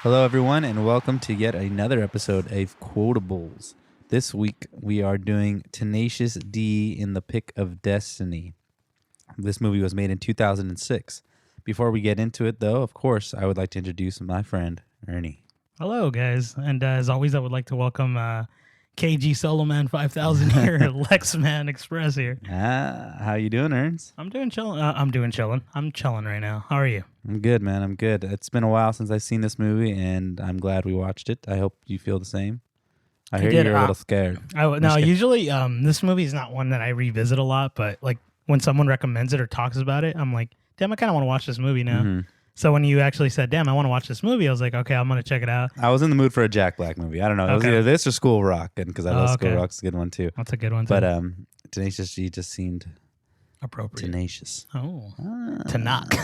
Hello, everyone, and welcome to yet another episode of Quotables. This week, we are doing Tenacious D in the Pick of Destiny. This movie was made in 2006. Before we get into it, though, of course, I would like to introduce my friend, Ernie. Hello, guys. And as always, I would like to welcome KG Solo Man 5000 here, Lexman Express here. How you doing, Ernst? I'm doing chilling. I'm chilling right now. How are you? I'm good, man. I'm good. It's been a while since I've seen this movie, and I'm glad we watched it. I hope you feel the same. I hear you're a little scared. Usually this movie is not one that I revisit a lot, but like when someone recommends it or talks about it, I'm like, damn, I kind of want to watch this movie now. Mm-hmm. So when you actually said, damn, I want to watch this movie, I was like, okay, I'm going to check it out. I was in the mood for a Jack Black movie. I don't know. It was either this or School Rock, and because I love School Rock's a good one, too. That's a good one, too. But Tenacious D just seemed appropriate. Tenacious. Oh. To knock.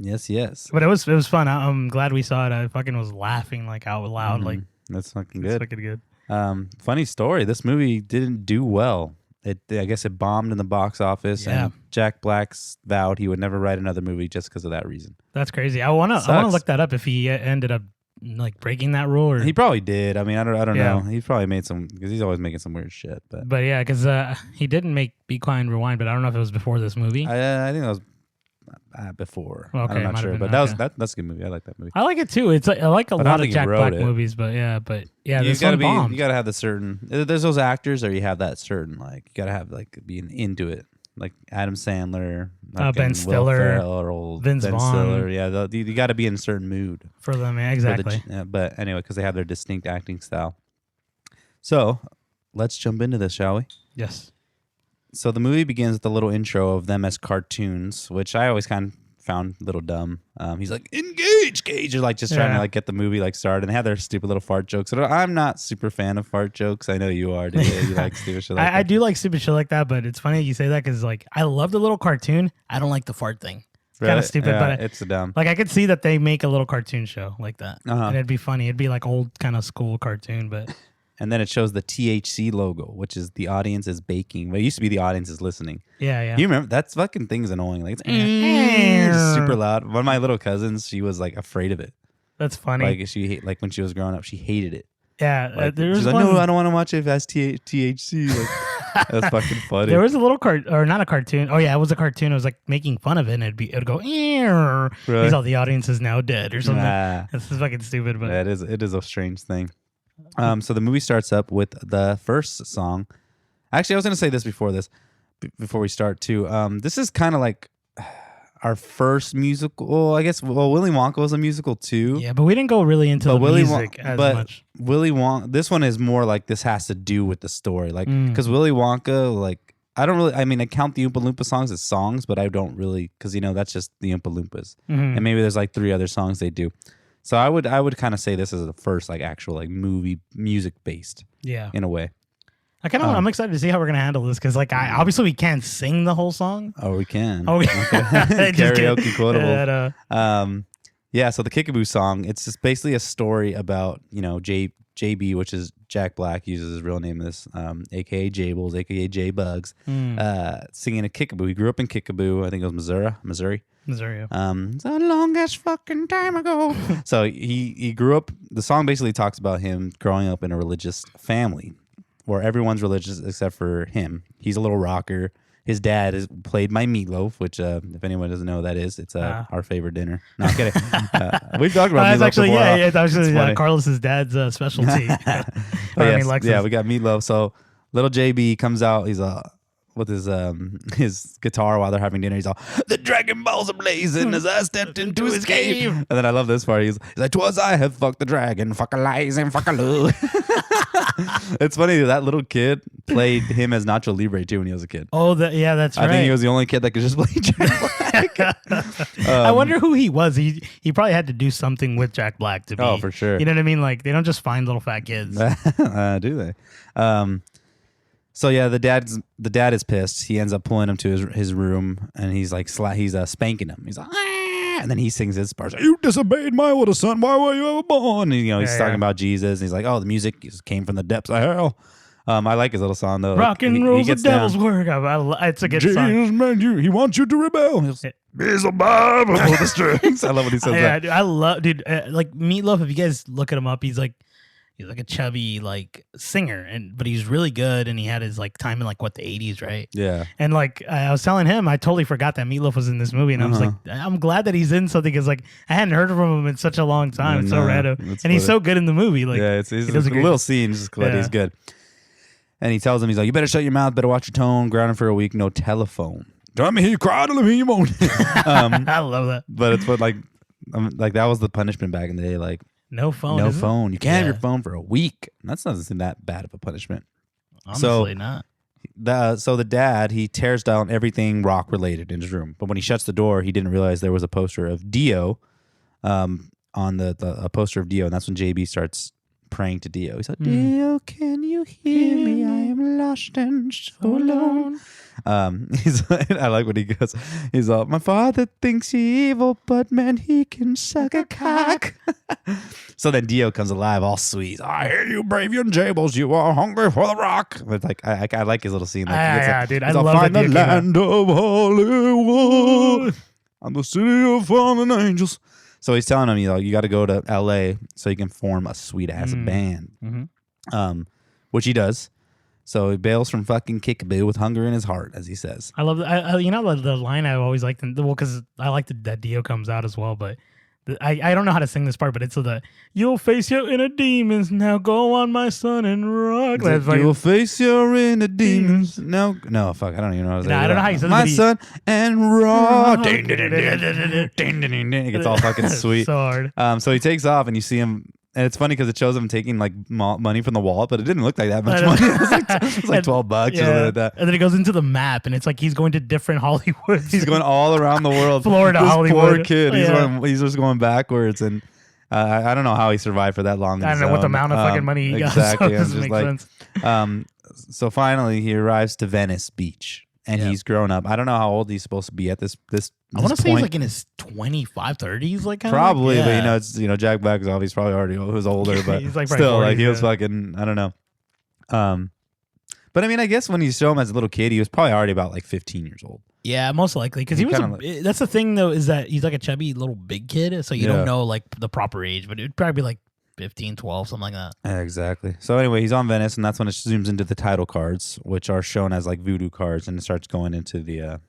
Yes. But it was fun. I'm glad we saw it. I fucking was laughing like out loud. Mm-hmm. Like that's fucking good. That's fucking good. Funny story. This movie didn't do well. I guess it bombed in the box office. Yeah. And Jack Black's vowed he would never write another movie just because of that reason. That's crazy. I wanna look that up if he ended up like breaking that rule. Or he probably did. I mean, I don't know. He probably made some because he's always making some weird shit. But yeah, because he didn't make Be Quiet and Rewind, but I don't know if it was before this movie. I think that was before. Okay, I'm not sure, but that's a good movie. I like that movie. I like it too. I like a lot of Jack Black movies, but yeah, this one bombed. You gotta have the certain. There's those actors, or you have that certain like you gotta have like being into it, like Adam Sandler, Ben Stiller, or Vince Ben Vaughn. Stiller. Yeah, you got to be in a certain mood for them. Yeah, exactly. But anyway, because they have their distinct acting style. So let's jump into this, shall we? Yes. So the movie begins with a little intro of them as cartoons, which I always kind of found a little dumb. He's like, engage, Cage. You're like just trying to like get the movie like started, and they have their stupid little fart jokes. I'm not super fan of fart jokes. I know you are. Dude. You like stupid shit like that. I do like stupid shit like that, but it's funny you say that because like I love the little cartoon. I don't like the fart thing. It's kind of stupid, but it's dumb. Like I could see that they make a little cartoon show like that, and it'd be funny. It'd be like old kind of school cartoon, but. And then it shows the THC logo, which is the audience is baking. Well, it used to be the audience is listening. Yeah. You remember that fucking thing's annoying. Like it's super loud. One of my little cousins, she was like afraid of it. That's funny. Like when she was growing up, she hated it. Yeah, like, she's like, no, I don't want to watch it if it has THC. Like, that's fucking funny. There was a little or not a cartoon. Oh yeah, it was a cartoon. It was like making fun of it, and it'd go. Right. Because all the audience is now dead or something. This is fucking stupid, but yeah, it is a strange thing. So the movie starts up with the first song. Actually, I was going to say this before we start too. This is kind of like our first musical. Well, I guess. Well, Willy Wonka was a musical too. Yeah, but we didn't go really into the music as much. Willy Wonka. This one is more like this has to do with the story, like because Willy Wonka, like I don't really. I mean, I count the Oompa Loompa songs as songs, but I don't really because that's just the Oompa Loompas, and maybe there's like 3 other songs they do. So I would kind of say this is the first like actual like movie music based. Yeah. In a way. I'm excited to see how we're gonna handle this because like obviously we can't sing the whole song. Oh, we can. Oh, okay. Karaoke quotable. Yeah. So the Kickaboo Song, it's just basically a story about JB, which is Jack Black, uses his real name in this, aka Jables, aka J Bugs, singing a Kickaboo. He grew up in Kickaboo. I think it was Missouri. Yeah. The longest fucking time ago. So he grew up. The song basically talks about him growing up in a religious family, where everyone's religious except for him. He's a little rocker. His dad is played by Meatloaf, which if anyone doesn't know what that is, it's our favorite dinner. No, I'm kidding. We've talked about Meatloaf actually, before. Yeah, it's actually Carlos's dad's specialty. We got Meatloaf. So little JB comes out. He's with his guitar while they're having dinner. He's all, the Dragon Balls are blazing as I stepped into his cave. And then I love this part. He's like, 'twas I have fucked the dragon, fuck a lies and fuck a loo. It's funny that little kid played him as Nacho Libre too when he was a kid. Oh, that's right. I think he was the only kid that could just play Jack Black. I wonder who he was. He probably had to do something with Jack Black to be. Oh, for sure. You know what I mean? Like they don't just find little fat kids. Do they? So yeah, the dad is pissed. He ends up pulling him to his room, and he's like he's spanking him. He's like, ah! And then he sings his part. You disobeyed my older son. Why were you ever born? And, he's talking about Jesus. And he's like, oh, the music came from the depths of hell. I like his little song though. Rock and roll's the devil's work. It's a good Jesus song. Man, he wants you to rebel. Beelzebub, hold the strings. I love when he says that. Dude, I love, dude. Like Meatloaf. If you guys look at him up, he's like a chubby like singer, but he's really good. And he had his like time in like the 80s, right? Yeah. And like I was telling him, I totally forgot that Meatloaf was in this movie, and I was like, I'm glad that he's in something because like I hadn't heard from him in such a long time. It's so random, and he's so good in the movie. Like, yeah, he's a little scene. Just glad he's good. And he tells him, he's like, you better shut your mouth, better watch your tone. Grounded for a week, no telephone. Don't let me hear you cry, don't let me hear you moan. I love that. But it's what like that was the punishment back in the day. Like no phone. No phone. You can't have your phone for a week. That's not that bad of a punishment. Honestly, not. So the dad, he tears down everything rock related in his room. But when he shuts the door, he didn't realize there was a poster of Dio, on a poster of Dio, and that's when JB starts praying to Dio. He's like, Dio, can you hear me? I am lost and so alone. I like what he goes. He's all, my father thinks he evil, but man, he can suck a cock. So then Dio comes alive, all sweet. I hear you, brave young Jables. You are hungry for the rock. But like, I like his little scene. Like, dude, I love the land of Hollywood and the city of fallen angels. So he's telling him, you got to go to L.A. so you can form a sweet ass band, which he does. So he bails from fucking Kickaboo with hunger in his heart, as he says. I love that. The line I always liked, because I like that Dio comes out as well, but I don't know how to sing this part, but it's you'll face your inner demons, now go on my son and rock. You'll face your inner demons. No, fuck, I don't even know how to say I don't know how you said my son and rock. It gets all fucking sweet. So hard. So he takes off and you see him. And it's funny because it shows him taking like money from the wallet, but it didn't look like that much money. It was like $12 or something like that. And then it goes into the map, and it's like he's going to different Hollywoods. He's going all around the world. Florida, this Hollywood. Poor kid. He's just going backwards, and I don't know how he survived for that long. I don't know what the amount of fucking money he got. Exactly. So it doesn't make sense. So finally, he arrives to Venice Beach. And he's grown up. I don't know how old he's supposed to be at this I want to say he's like in his 25, 30s, like probably. But it's Jack Black is obviously probably already was older, but he's like still 40s, like he was fucking, I don't know. But I mean, I guess when you show him as a little kid, he was probably already about like 15 years old. Yeah, most likely, because he was. That's the thing though, is that he's like a chubby little big kid, so you don't know like the proper age, but it'd probably be like 15, 12, something like that. Yeah, exactly. So anyway, he's on Venice, and that's when it zooms into the title cards, which are shown as like voodoo cards, and it starts going into the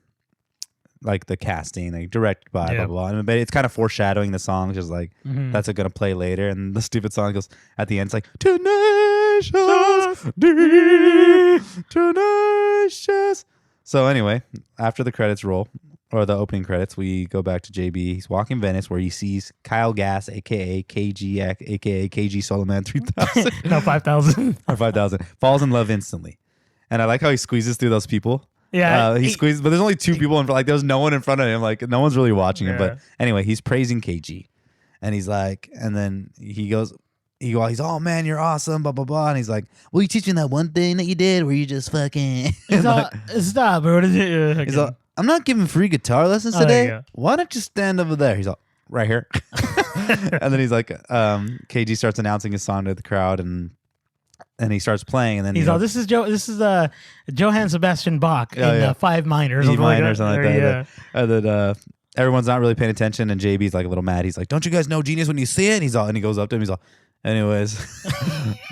like the casting, like directed by blah blah blah. But it's kind of foreshadowing the song, just like that's gonna play later, and the stupid song goes at the end. It's like Tenacious D, Tenacious. So anyway, after the credits roll. Or the opening credits, we go back to JB. He's walking Venice where he sees Kyle Gass, a.k.a. KG, a.k.a. KG Soloman 3000. No, 5,000. Or 5,000. Falls in love instantly. And I like how he squeezes through those people. Yeah. He squeezes, but there's only two people in front. Like, there's no one in front of him. Like, no one's really watching him. But anyway, he's praising KG. And he's like, and then he's, oh man, you're awesome, blah, blah, blah. And he's like, will you teach me that one thing that you did where you just fucking. Stop, bro. What is it? He's like, I'm not giving free guitar lessons today. Why don't you stand over there? He's like, right here. And then he's like, KG starts announcing his song to the crowd, and he starts playing, and then he's like, this is Johann Sebastian Bach in 5 minor, E minor or something like that. And then everyone's not really paying attention, and JB's like a little mad. He's like, don't you guys know genius when you see it? And he goes up to him. He's like, anyways,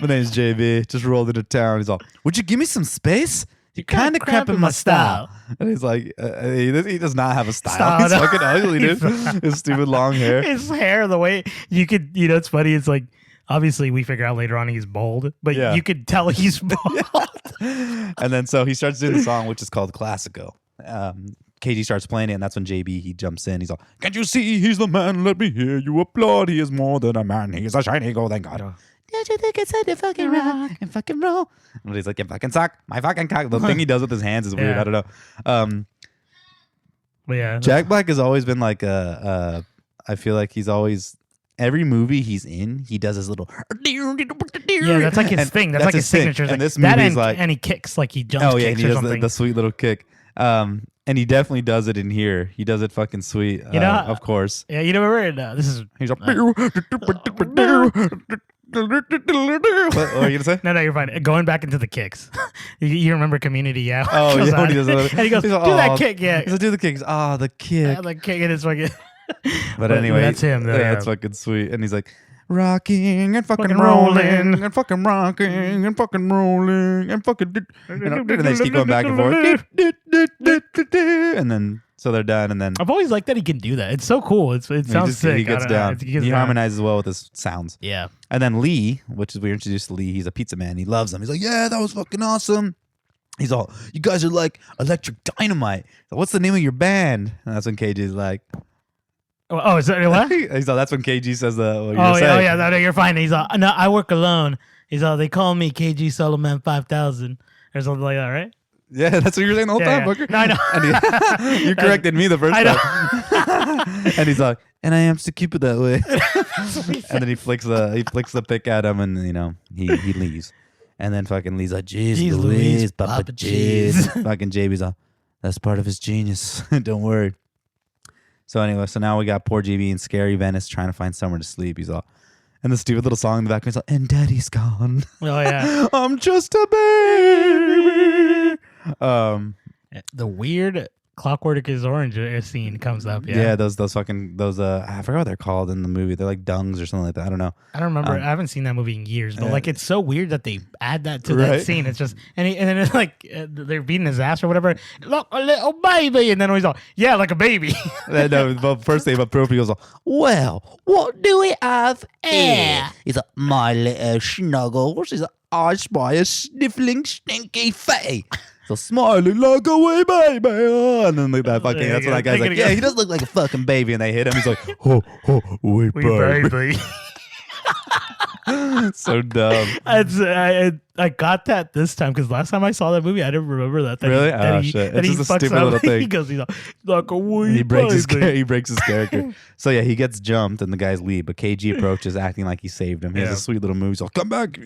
my name's JB. Just rolled into town. He's like, would you give me some space? You're kind of cramping my style. And he's like, he does not have a style. He's fucking ugly, dude. His stupid long hair. His hair, the way you could, it's funny. It's like, obviously we figure out later on he's bald, but you could tell he's bald. And then so he starts doing the song, which is called Classico. KG starts playing it, and that's when JB, he jumps in. He's like, can't you see he's the man? Let me hear you applaud. He is more than a man. He is a shiny golden god. Don't you think it's time to fucking rock and fucking roll? And he's like, you fucking suck. My fucking cock. The thing he does with his hands is weird. I don't know. But yeah. Jack Black has always been like I feel like he's always, every movie he's in, he does his little. Yeah, that's like his thing. That's like his signature. And this movie's like. And he kicks, like he jumps. Oh, yeah. And he does something. the sweet little kick. And he definitely does it in here. He does it fucking sweet. Of course. Yeah, you know, this is. He's like. What were you gonna say? No, you're fine. Going back into the kicks. You remember Community, yeah? Oh, yeah. When he does and he goes, do that kick, yeah. He's like, do the kicks. Ah, the kick. The kick, and it's fucking. But anyway, that's him. Yeah, that's fucking sweet. And he's like, rocking and fucking rolling and fucking rocking and fucking rolling and fucking. And they just keep going back and forth. And then. So they're done, and then I've always liked that he can do that. It's so cool. It sounds sick. He gets down. He harmonizes well with his sounds. Yeah. And then Lee, which is we introduced to Lee. He's a pizza man. He loves them. He's like, yeah, that was fucking awesome. He's all, you guys are like electric dynamite. So what's the name of your band? And that's when KG's like, oh, is that what? He's all, that's when KG says what yeah, no, you're fine. He's all, no, I work alone. He's all, they call me KG Soloman 5000 or something like that, right? Yeah, that's what you were saying the whole time, Booker. No, I know. And you corrected me the first time. And he's like, and I am to keep it that way. And then he flicks the pick at him, and he leaves. And then fucking Lee's like, jeez Louise, Papa jeez. Fucking JB's like, that's part of his genius. Don't worry. So anyway, now we got poor JB in scary Venice trying to find somewhere to sleep. He's all, and the stupid little song in the background is like, and Daddy's gone. Oh yeah. I'm just a baby. The weird Clockwork is Orange scene comes up. Yeah, those I forgot what they're called in the movie. They're like dungs or something like that. I don't know. I don't remember. I haven't seen that movie in years, but like it's so weird that they add that to that scene. It's just and then it's like they're beating his ass or whatever. Look, a little baby, and then he's all, yeah, like a baby. No, but first thing appropriate goes, well, what do we have here? He's like, my little snuggles. He's like, I spy a sniffling stinky fatty. So smiling like a wee baby. And then like that fucking, that's what that guy's like, yeah, he does look like a fucking baby. And they hit him. He's like, wee baby. So dumb. I got that this time because last time I saw that movie, I didn't remember that. Really? Shit. It's just a stupid little thing. He goes, he's like a wee he breaks his character. So yeah, he gets jumped and the guys leave. But KG approaches acting like he saved him. He has a sweet little move. He's like, come back.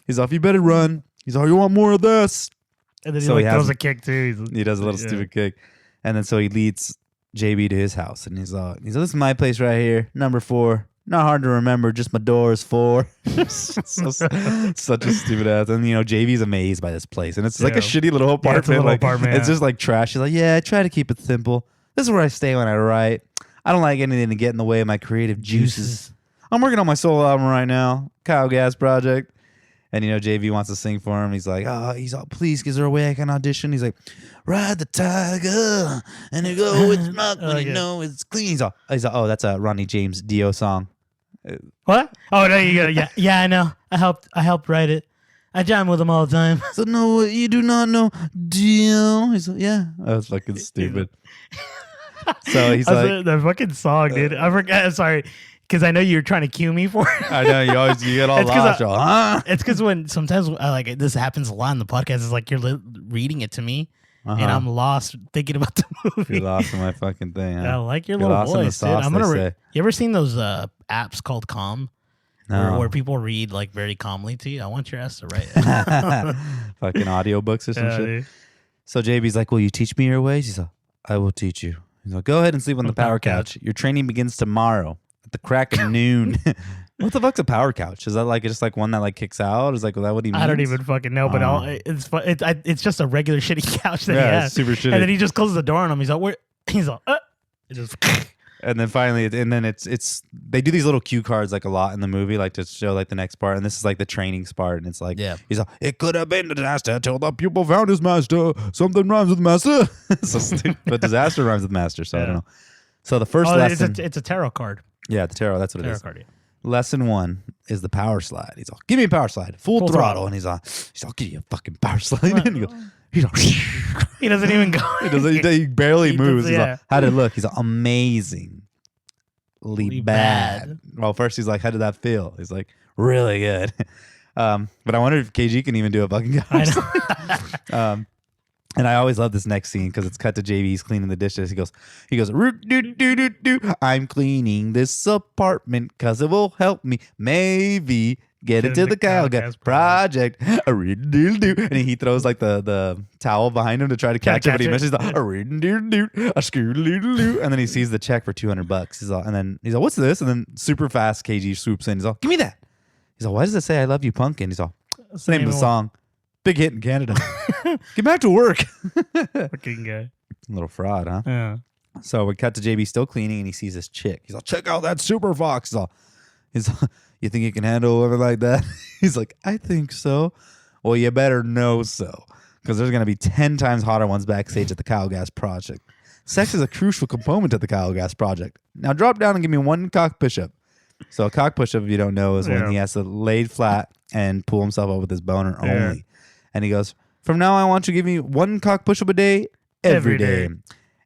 He's off, you better run. He's like, you want more of this? And then he throws a kick too. He does a little stupid kick. And then so he leads JB to his house. And he's like, this is my place right here. Number 4. Not hard to remember. Just my door is 4. Such a stupid ass. And JB's amazed by this place. And it's like a shitty little apartment. It's just like trash. He's like, yeah, I try to keep it simple. This is where I stay when I write. I don't like anything to get in the way of my creative juices. I'm working on my solo album right now. Kyle Gas project. And JV wants to sing for him. He's like, please, is there a way I can audition? He's like, ride the tiger, and it go it's not when you know it's clean. He's like, oh, that's a Ronnie James Dio song. What? Oh no, you go, yeah, I know. I helped write it. I jam with him all the time. So no, you do not know Dio. He's like, yeah, that was fucking stupid. So he's like, the fucking song, dude. I forgot. Sorry. Because I know you're trying to cue me for it. I know you get all lost. It's because when sometimes like this happens a lot in the podcast. It's like you're reading it to me, and I'm lost thinking about the movie. You're lost in my fucking thing. Huh? I like your little voice, dude. I'm gonna. You ever seen those apps called Calm? No. Where people read like very calmly to you? I want your ass to write it. Fucking audiobooks or some shit. Dude. So JB's like, "Will you teach me your ways?" He's like, "I will teach you." He's like, "Go ahead and sleep on the power couch. Your training begins tomorrow." The crack of noon. What the fuck's a power couch? Is that like just like one that like kicks out? Is like that what he means? I don't even fucking know, but it's just a regular shitty couch that he has. It's super shitty. And then he just closes the door on him. He's like, where? He's like, it just. And then finally, it's they do these little cue cards like a lot in the movie, like to show like the next part. And this is like the training part, and it's like, he's like, it could have been a disaster till the pupil found his master. Something rhymes with master. So stupid, but disaster rhymes with master. So I don't know. So the first lesson, it's a tarot card. Yeah, the tarot. That's what it is. Card, yeah. Lesson 1 is the power slide. He's like, give me a power slide, full throttle. And he's like, I'll give you a fucking power slide. And he doesn't even go. He barely moves. He's like, how'd it look? He's like, amazingly bad. Well, first he's like, how did that feel? He's like, really good. But I wonder if KG can even do a fucking power slide. And I always love this next scene because it's cut to JV. He's cleaning the dishes. He goes, I'm cleaning this apartment because it will help me maybe get into the Calgas project. And he throws like the towel behind him to try to catch it, but he misses the and then he sees the check for $200. And then he's like, what's this? And then super fast KG swoops in. He's like, give me that. He's like, why does it say I love you, pumpkin? He's all, it's the name of the song. Big hit in Canada. Get back to work. Fucking guy. Little fraud, huh? Yeah. So we cut to JB still cleaning, and he sees this chick. He's like, check out that super fox. He's like, you think you can handle a woman like that? He's like, I think so. Well, you better know so, because there's going to be 10 times hotter ones backstage at the Kyle Gas Project. Sex is a crucial component to the Kyle Gas Project. Now drop down and give me one cock push-up. So a cock push-up, if you don't know, is when he has to lay flat and pull himself up with his boner only. And he goes, from now on, I want you to give me one cock push-up a day, every day.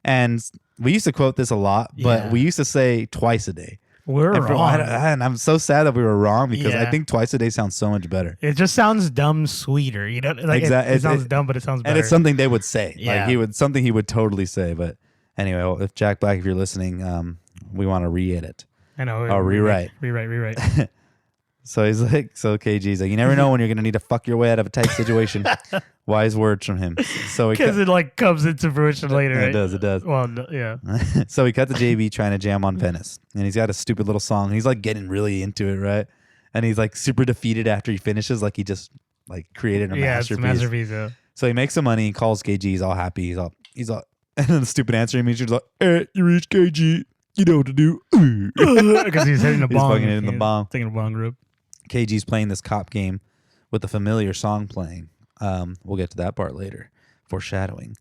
And we used to quote this a lot, but we used to say twice a day. We're wrong. And I'm so sad that we were wrong, because I think twice a day sounds so much better. It just sounds dumb sweeter. You know, like exactly. It sounds dumb, but it sounds better. And it's something they would say. Yeah. Like something he would totally say. But anyway, well, if Jack Black, if you're listening, we want to re-edit. I know. Or rewrite. So he's like, KG's like, you never know when you're going to need to fuck your way out of a tight situation. Wise words from him. So because it like comes into fruition later. Right? It does. Well, no, yeah. So we cut to JB trying to jam on Venice, and he's got a stupid little song. He's like getting really into it, right? And he's like super defeated after he finishes, like he just like created a masterpiece. It's a masterpiece. Yeah. So he makes some money. He calls KG. He's all happy. He's all, and then the stupid answer he makes, he's like, you reach KG. You know what to do. Because he's hitting the bong. He's fucking hitting the bong. Taking a bong rip. KG's playing this cop game with a familiar song playing. We'll get to that part later. Foreshadowing.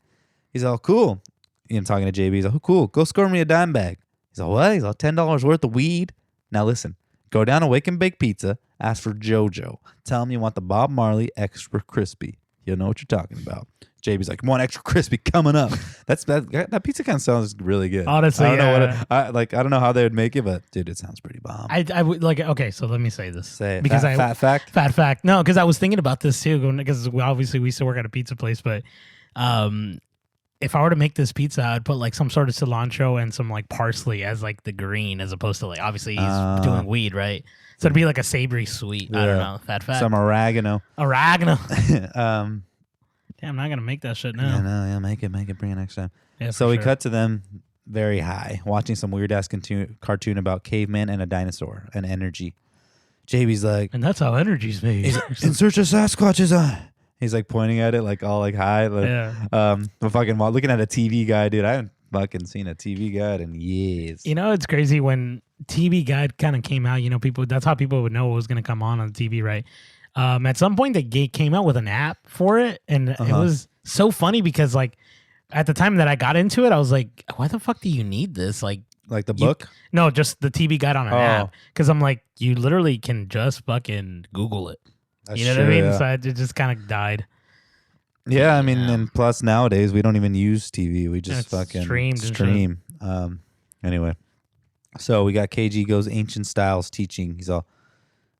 He's all, cool. Talking to JB. He's like, oh, cool. Go score me a dime bag. He's all, what? He's all, $10 worth of weed. Now listen. Go down to Wake and Bake Pizza. Ask for JoJo. Tell him you want the Bob Marley extra crispy. You'll know what you're talking about. JB's like, one extra crispy coming up. That pizza kind of sounds really good. Honestly, I don't know I don't know how they would make it, but dude, it sounds pretty bomb. I would like. Okay, so let me say this. Say it. Because fat fact. No, because I was thinking about this too. Because obviously we used to work at a pizza place, but if I were to make this pizza, I'd put like some sort of cilantro and some like parsley as like the green, as opposed to like obviously he's doing weed, right? So it'd be like a savory sweet. Yeah. I don't know. Fat fact. Some oregano. Damn, I'm not gonna make that shit now. Yeah, make it, bring it next time. Yeah, so we cut to them very high, watching some weird ass cartoon about caveman and a dinosaur and energy. JB's like, and that's how energy's made. In search of Sasquatch's eye. He's like pointing at it, like all like high. Like, but fucking looking at a TV guide, dude. I haven't fucking seen a TV guide in years. You know, it's crazy when TV guide kind of came out. You know, that's how people would know what was gonna come on the TV, right? At some point, they came out with an app for it, and it was so funny because, like, at the time that I got into it, I was like, "Why the fuck do you need this?" Like the book? No, just the TV guide on an app. Because I'm like, you literally can just fucking Google it. That's you know true, what I mean? Yeah. So it just kind of died. Yeah, I mean, and plus nowadays we don't even use TV. We just fucking stream. Anyway, so we got KG goes ancient styles teaching. He's all,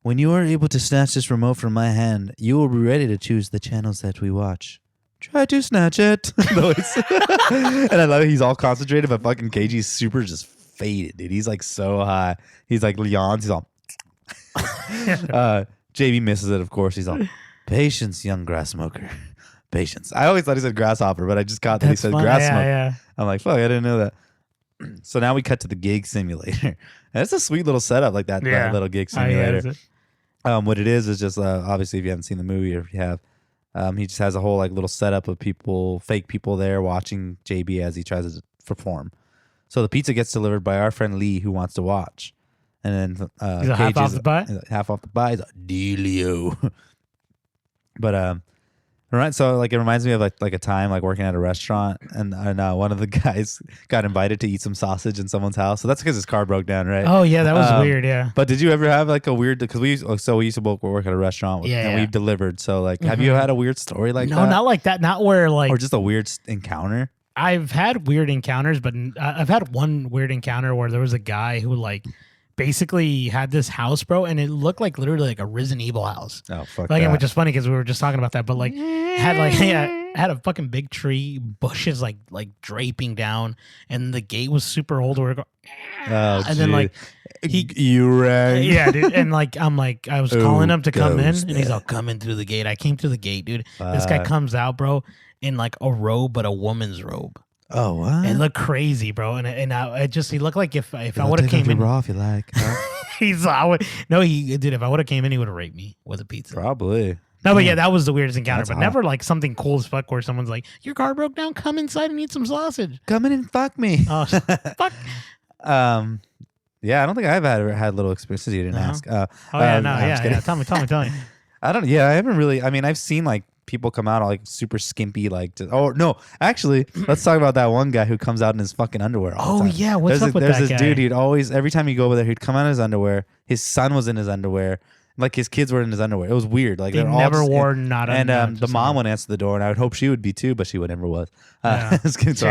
when you are able to snatch this remote from my hand, you will be ready to choose the channels that we watch. Try to snatch it. And I love it. He's all concentrated, but fucking KG's super just faded, dude. He's like so high. He's like yawns. He's all. JB misses it, of course. He's all, patience, young grass smoker. Patience. I always thought he said grasshopper, but I just caught that he said grass smoker. Yeah. I'm like, fuck, I didn't know that. So now we cut to the gig simulator. That's a sweet little setup, like that little gig simulator. What it is just obviously if you haven't seen the movie, or if you have, he just has a whole like little setup of people, fake people there watching JB as he tries to perform. So the pizza gets delivered by our friend Lee, who wants to watch, and then he's half off the buy. Half off the buy. He's like, Delio. But right, so like it reminds me of like a time like working at a restaurant, and one of the guys got invited to eat some sausage in someone's house. So that's because his car broke down, right? Oh yeah, that was weird. Yeah. But did you ever have like a weird? Because we used to both work at a restaurant, and we've delivered. So like, have you had a weird story like that? No, not like that. Not where like, or just a weird encounter. I've had weird encounters, but I've had one weird encounter where there was a guy who like basically had this house, bro, and it looked like literally like a Resident Evil house. Oh fuck! Like, which is funny because we were just talking about that, but like had a fucking big tree, bushes like draping down, and the gate was super old. Where and then like you rang, yeah, dude, and like I'm like I was calling him to come in, and he's all coming through the gate. I came through the gate, dude. This guy comes out, bro, in like a robe, but a woman's robe. Oh, what? It looked crazy, bro, and he looked like if I would have came in raw if you like. He's dude. If I would have came in, he would have raped me with a pizza. Probably. No, but yeah, that was the weirdest encounter. That's but hot. never like something cool as fuck where someone's like, "Your car broke down. Come inside and eat some sausage." Come in and fuck me. Oh, fuck. Yeah, I don't think I've had little experiences you didn't ask. Yeah. Tell me. I don't. Yeah, I haven't really. I mean, I've seen like people come out all like super skimpy, like. Actually, let's talk about that one guy who comes out in his fucking underwear. All the time. Yeah, what's up with that guy? There's this dude. He'd always, every time you go over there, he'd come out in his underwear. His son was in his underwear. Like his kids were in his underwear. It was weird. Like they never wore not. And the mom would answer the door, and I would hope she would be too, but she never was. I was just.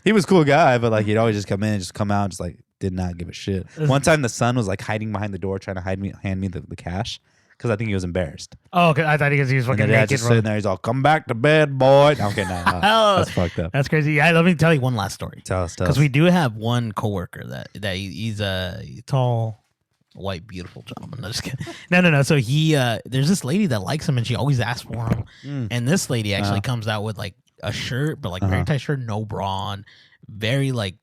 He was a cool guy, but like he'd always just come in and just come out, and just like did not give a shit. One time the son was like hiding behind the door, trying to hand me the cash. Because I think he was embarrassed. Oh, okay. I thought he was fucking naked. Just sitting there. He's all, "Come back to bed, boy." No, okay, no. That's fucked up. That's crazy. Yeah, let me tell you one last story. Tell us. Because we do have one coworker that he's a tall, white, beautiful gentleman. No, just kidding. No. So he there's this lady that likes him, and she always asks for him. And this lady actually comes out with like a shirt, but like very tight shirt, no bra on, very like.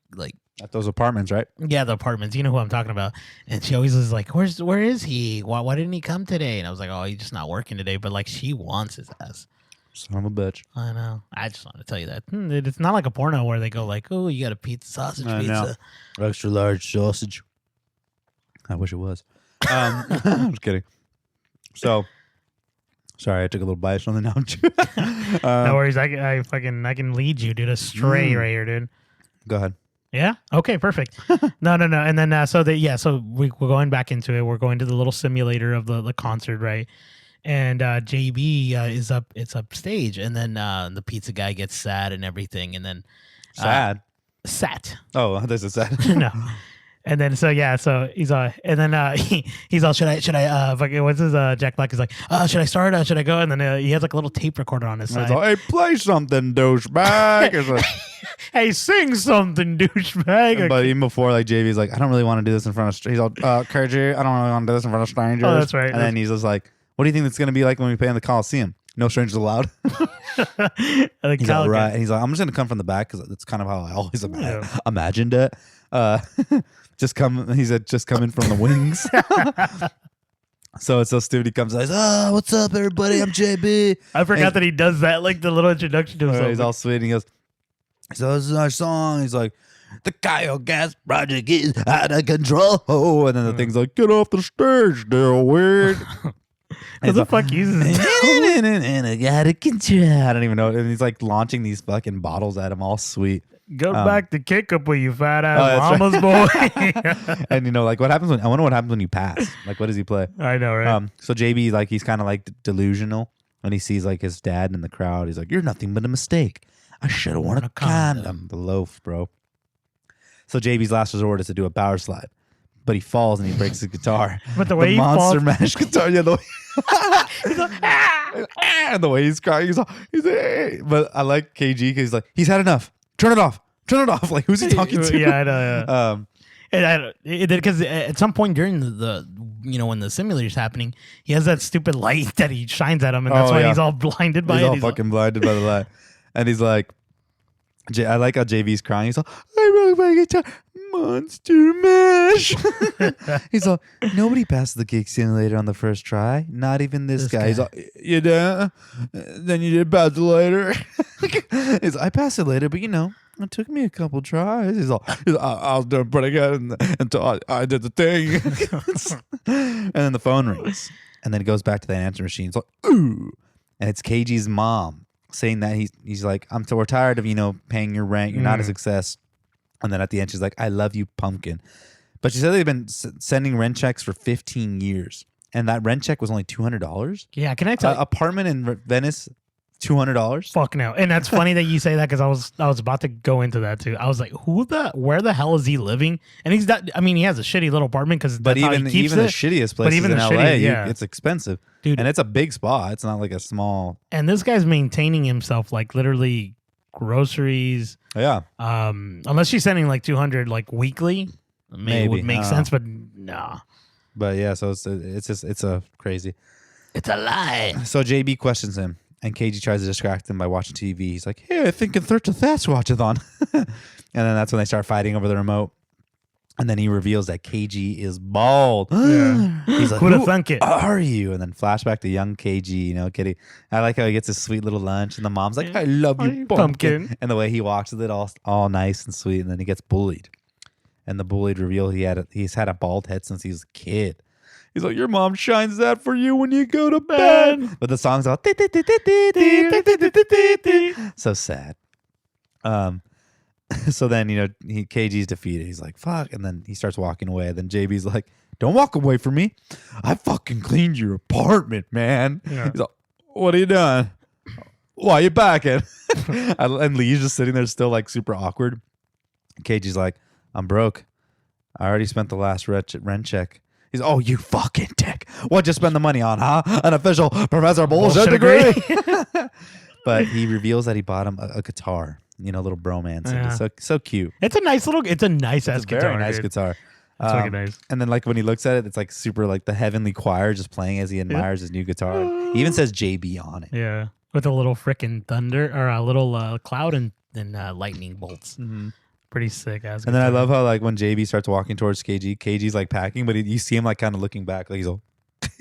At those apartments, right? Yeah, the apartments. You know who I'm talking about. And she always is like, where is he? Why didn't he come today? And I was like, oh, he's just not working today. But like, she wants his ass. Son of a bitch. I know. I just want to tell you that. It's not like a porno where they go like, oh, you got a sausage pizza. Extra large sausage. I wish it was. I'm just kidding. So, sorry, I took a little bite of something. Now no worries. I can lead you, dude. Astray right here, dude. Go ahead. Yeah. Okay. Perfect. No. And then so we're going back into it. We're going to the little simulator of the concert, right? And JB is up. It's upstage, and then the pizza guy gets sad and everything, and then sat. Oh, there's a sad. No. And then so he's and then he's all should I fucking what's his Jack Black is like should I start should I go, and then he has like a little tape recorder on his side. All, hey, play something, douchebag. Like, hey, sing something, douchebag. But even before, like JV's like, I don't really want to do this in front of. He's all, KG, I don't really want to do this in front of strangers. Oh, that's right. And then he's just like, what do you think it's gonna be like when we play in the Coliseum? No strangers allowed. He's all, right. And he's like, I'm just gonna come from the back because that's kind of how I always imagined it. He said, just come in from the wings. So it's so stupid. He comes out, he's, what's up, everybody? I'm JB. I forgot that he does that, like the little introduction to himself. He's all sweet. And he goes, so this is our song. He's like, the Gas Project is out of control. And then the thing's like, get off the stage, they're weird. What the fuck uses it? And I gotta control. I don't even know. And he's like launching these fucking bottles at him, all sweet. Go back to Kickaboo, you fat ass mama's boy. And you know, like I wonder what happens when you pass. Like, what does he play? I know, right? So JB, like, he's kind of like delusional when he sees like his dad in the crowd. He's like, "You're nothing but a mistake. I should have worn a condom." The loaf, bro. So JB's last resort is to do a power slide, but he falls and he breaks his guitar. But the way he Monster falls, Mash guitar, yeah, the way and the way he's crying, he's like, hey. But I like KG because he's like, he's had enough. Turn it off. Like, who's he talking to? Yeah, I know. Yeah. Because at some point during the when the simulator's happening, he has that stupid light that he shines at him, and that's why he's all blinded by it. He's all fucking blinded by the light, and he's like, I like how JV's crying. He's all, I broke my guitar, Monster Mash. He's all, nobody passes the gig simulator on the first try, not even this guy. He's all, you did, then you did pass it later. He's like, I passed it later, but it took me a couple tries. He's all, I was doing pretty good until I did the thing. And then the phone rings. And then it goes back to that answer machine. It's like, ooh. And it's KG's mom saying that he's like, we're tired of, paying your rent. You're not a success. And then at the end, she's like, I love you, pumpkin. But she said they've been sending rent checks for 15 years. And that rent check was only $200. Yeah, can I tell you? Apartment in Venice, $200. Fuck no. And that's funny that you say that because I was about to go into that too. I was like, where the hell is he living? And he's not, he has a shitty little apartment because even the shittiest places in LA, it's expensive. Dude. And it's a big spot. It's not like a small. And this guy's maintaining himself like literally groceries. Yeah. Unless she's sending like 200 like weekly, maybe it would make sense, but nah. But yeah, so it's a crazy. It's a lie. So JB questions him. And KG tries to distract him by watching TV. He's like, hey, I think that's watchathon. And then that's when they start fighting over the remote. And then he reveals that KG is bald. Yeah. He's like, who'd have thunk it? Are you? And then flashback to young KG, you know, kitty. I like how he gets his sweet little lunch, and the mom's like, I love you, pumpkin. And the way he walks with it all nice and sweet, and then he gets bullied. And the bullied reveal he's had a bald head since he was a kid. He's like, your mom shines that for you when you go to bed. But the song's all so sad. So then, you know, KG's defeated. He's like, fuck. And then he starts walking away. Then JB's like, don't walk away from me. I fucking cleaned your apartment, man. Yeah. He's like, what are you doing? Why are you backing? And Lee's just sitting there still like super awkward. KG's like, I'm broke. I already spent the last rent check. He's, oh, you fucking dick. What'd you spend the money on, huh? An official professor bullshit degree. But he reveals that he bought him a guitar. You know, little bromance. Yeah. So cute. It's a nice ass guitar. Very nice guitar. It's fucking nice. And then like when he looks at it, it's like super like the heavenly choir just playing as he admires his new guitar. He even says JB on it. Yeah. With a little freaking thunder or a little cloud and lightning bolts. Mm-hmm. Pretty sick ass. And then I love how like when JB starts walking towards KG's like packing, but you see him like kind of looking back, like he's all,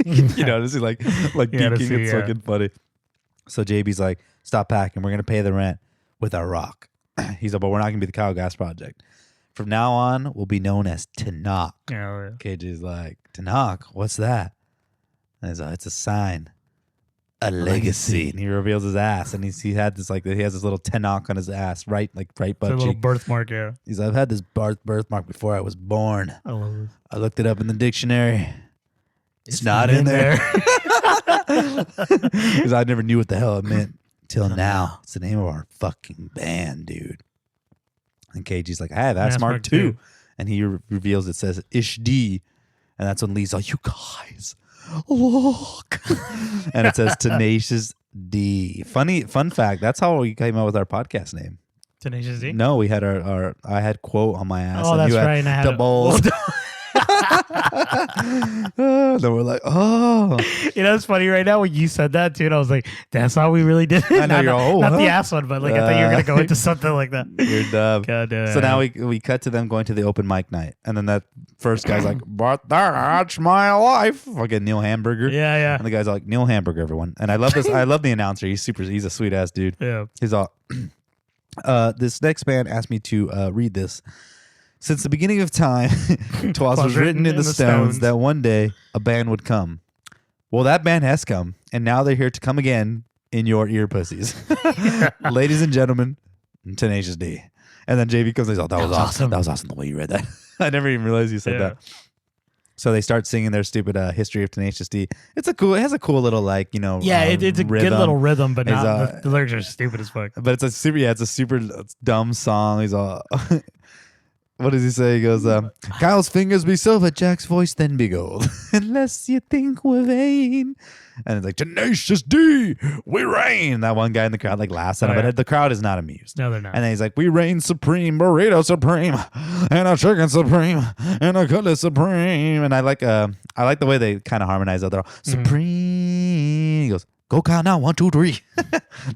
you know, just like geeking. It's fucking funny. So JB's like, stop packing. We're gonna pay the rent with our rock. He's like, but we're not gonna be the Kyle Gas Project. From now on, we'll be known as Tanakh. Yeah. KG's like, Tanakh, what's that? And he's like, it's a sign. A legacy. And he reveals his ass, and he had this like he has this little Tanakh on his ass, right butt cheek. A little birthmark, yeah. He's like, I've had this birthmark before I was born. I love this. I looked it up in the dictionary. It's not in there. Because I never knew what the hell it meant till now. It's the name of our fucking band, dude. And KG's like, I have Asmark too. And he reveals it says Ish D. And that's when Lee's like, you guys, look. And it says Tenacious D. Fun fact, that's how we came up with our podcast name. Tenacious D? No, we had I had quote on my ass. Oh, and that's you had right. And I had the balls. Then we're like, oh. You know, it's funny right now when you said that too. And I was like, that's how we really did it. I know not the ass one, but like I thought you were going to go into something like that. You're dumb. God, so now we cut to them going to the open mic night. And then that first guy's like, but that's my life. Fucking Neil Hamburger. Yeah. And the guy's like, Neil Hamburger, everyone. And I love this. I love the announcer. He's a sweet ass dude. Yeah. He's all, this next man asked me to read this. Since the beginning of time, 'twas was written in the stones that one day a band would come. Well, that band has come, and now they're here to come again in your ear pussies. Ladies and gentlemen, Tenacious D. And then JB comes and says, oh, that was awesome. That was awesome the way you read that. I never even realized you said that. So they start singing their stupid history of Tenacious D. It has a cool little like, you know, it's a good little rhythm, but not, the lyrics are stupid as fuck. But it's a super dumb song. He's all what does he say? He goes, Kyle's fingers be silver, Jack's voice then be gold. Unless you think we're vain. And it's like, Tenacious D, we reign. That one guy in the crowd like laughs at him, but the crowd is not amused. No, they're not. And then he's like, we reign supreme, burrito supreme, and a chicken supreme, and a cutlet supreme. And I like the way they kind of harmonize that. They're all supreme. He goes, go Kyle now, 1, 2, 3.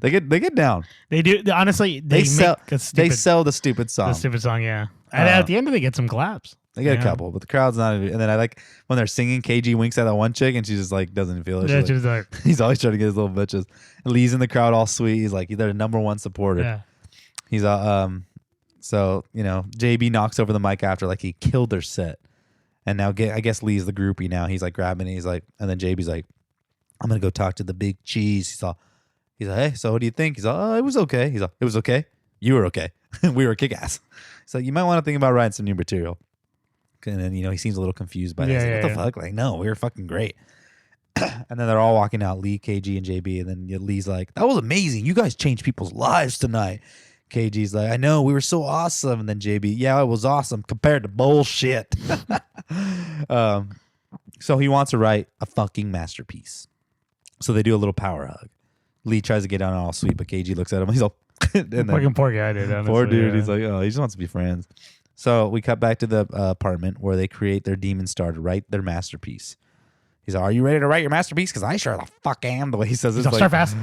They get down. They do. Honestly, they sell the stupid song. The stupid song, yeah. And at the end, they get some claps. They get a couple, but the crowd's not. And then I like when they're singing, KG winks at that one chick, and she just like doesn't feel it. Yeah, she's like, he's always trying to get his little bitches. And Lee's in the crowd, all sweet. He's like, they're the number one supporter. Yeah. He's so you know, JB knocks over the mic after like he killed their set, and now I guess Lee's the groupie now. He's like grabbing it. He's like, and then JB's like, I'm gonna go talk to the big cheese. He's like, hey, so what do you think? He's like, oh, it was okay. He's like, it was okay. You were okay. We were kick ass. So you might want to think about writing some new material. And then, you know, he seems a little confused by this. Like, what the fuck? Like, no, we were fucking great. And then they're all walking out, Lee, KG, and JB. And then Lee's like, that was amazing. You guys changed people's lives tonight. KG's like, I know, we were so awesome. And then JB, yeah, it was awesome compared to bullshit. So he wants to write a fucking masterpiece. So they do a little power hug. Lee tries to get down all sweet, but KG looks at him. He's all, and then, fucking poor guy, dude. Honestly, poor dude. Yeah. He's like, oh, he just wants to be friends. So we cut back to the apartment where they create their demon star to write their masterpiece. He's like, are you ready to write your masterpiece? Because I sure the fuck am. The way he says it. Start fast.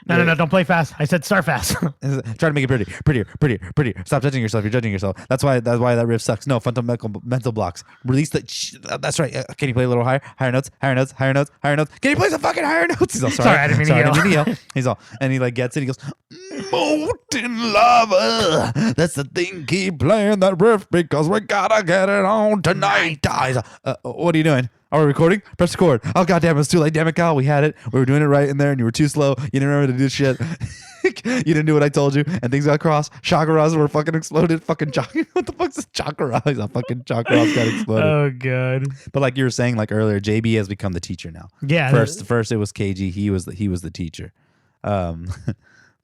No, don't play fast. I said start fast. Try to make it prettier. Stop judging yourself. You're judging yourself. That's why that riff sucks. No, fundamental mental blocks. Release the. That's right. Can you play a little higher? Higher notes. Can you play some fucking higher notes? He's all sorry. I didn't mean to yell. He's all, and he like gets it. He goes, molten lava. That's the thing. Keep playing that riff because we gotta get it on tonight. He's all, what are you doing? Are we recording? Press record. Oh, goddamn, it was too late. Damn it, Kyle. We had it. We were doing it right in there, and you were too slow. You didn't remember to do shit. You didn't do what I told you, and things got crossed. Chakras were fucking exploded. Fucking what the fuck's this chakra? He's a fucking chakras got exploded. Oh, God. But like you were saying, like earlier, JB has become the teacher now. Yeah. First it was KG. He was the teacher.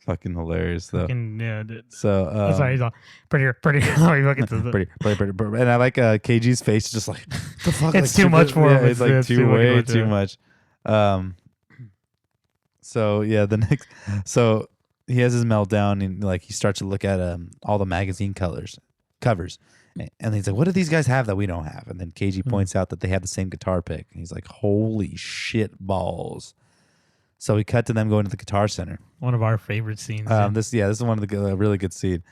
Fucking hilarious though. Yeah, dude. So sorry, he's all pretty. pretty. And I like KG's face, just like the fuck. It's like, too much for him. It's like too much. So yeah, so he has his meltdown and like he starts to look at all the magazine covers, and he's like, "What do these guys have that we don't have?" And then KG points out that they have the same guitar pick. And he's like, "Holy shit balls!" So we cut to them going to the Guitar Center. One of our favorite scenes. This is one of the really good scene.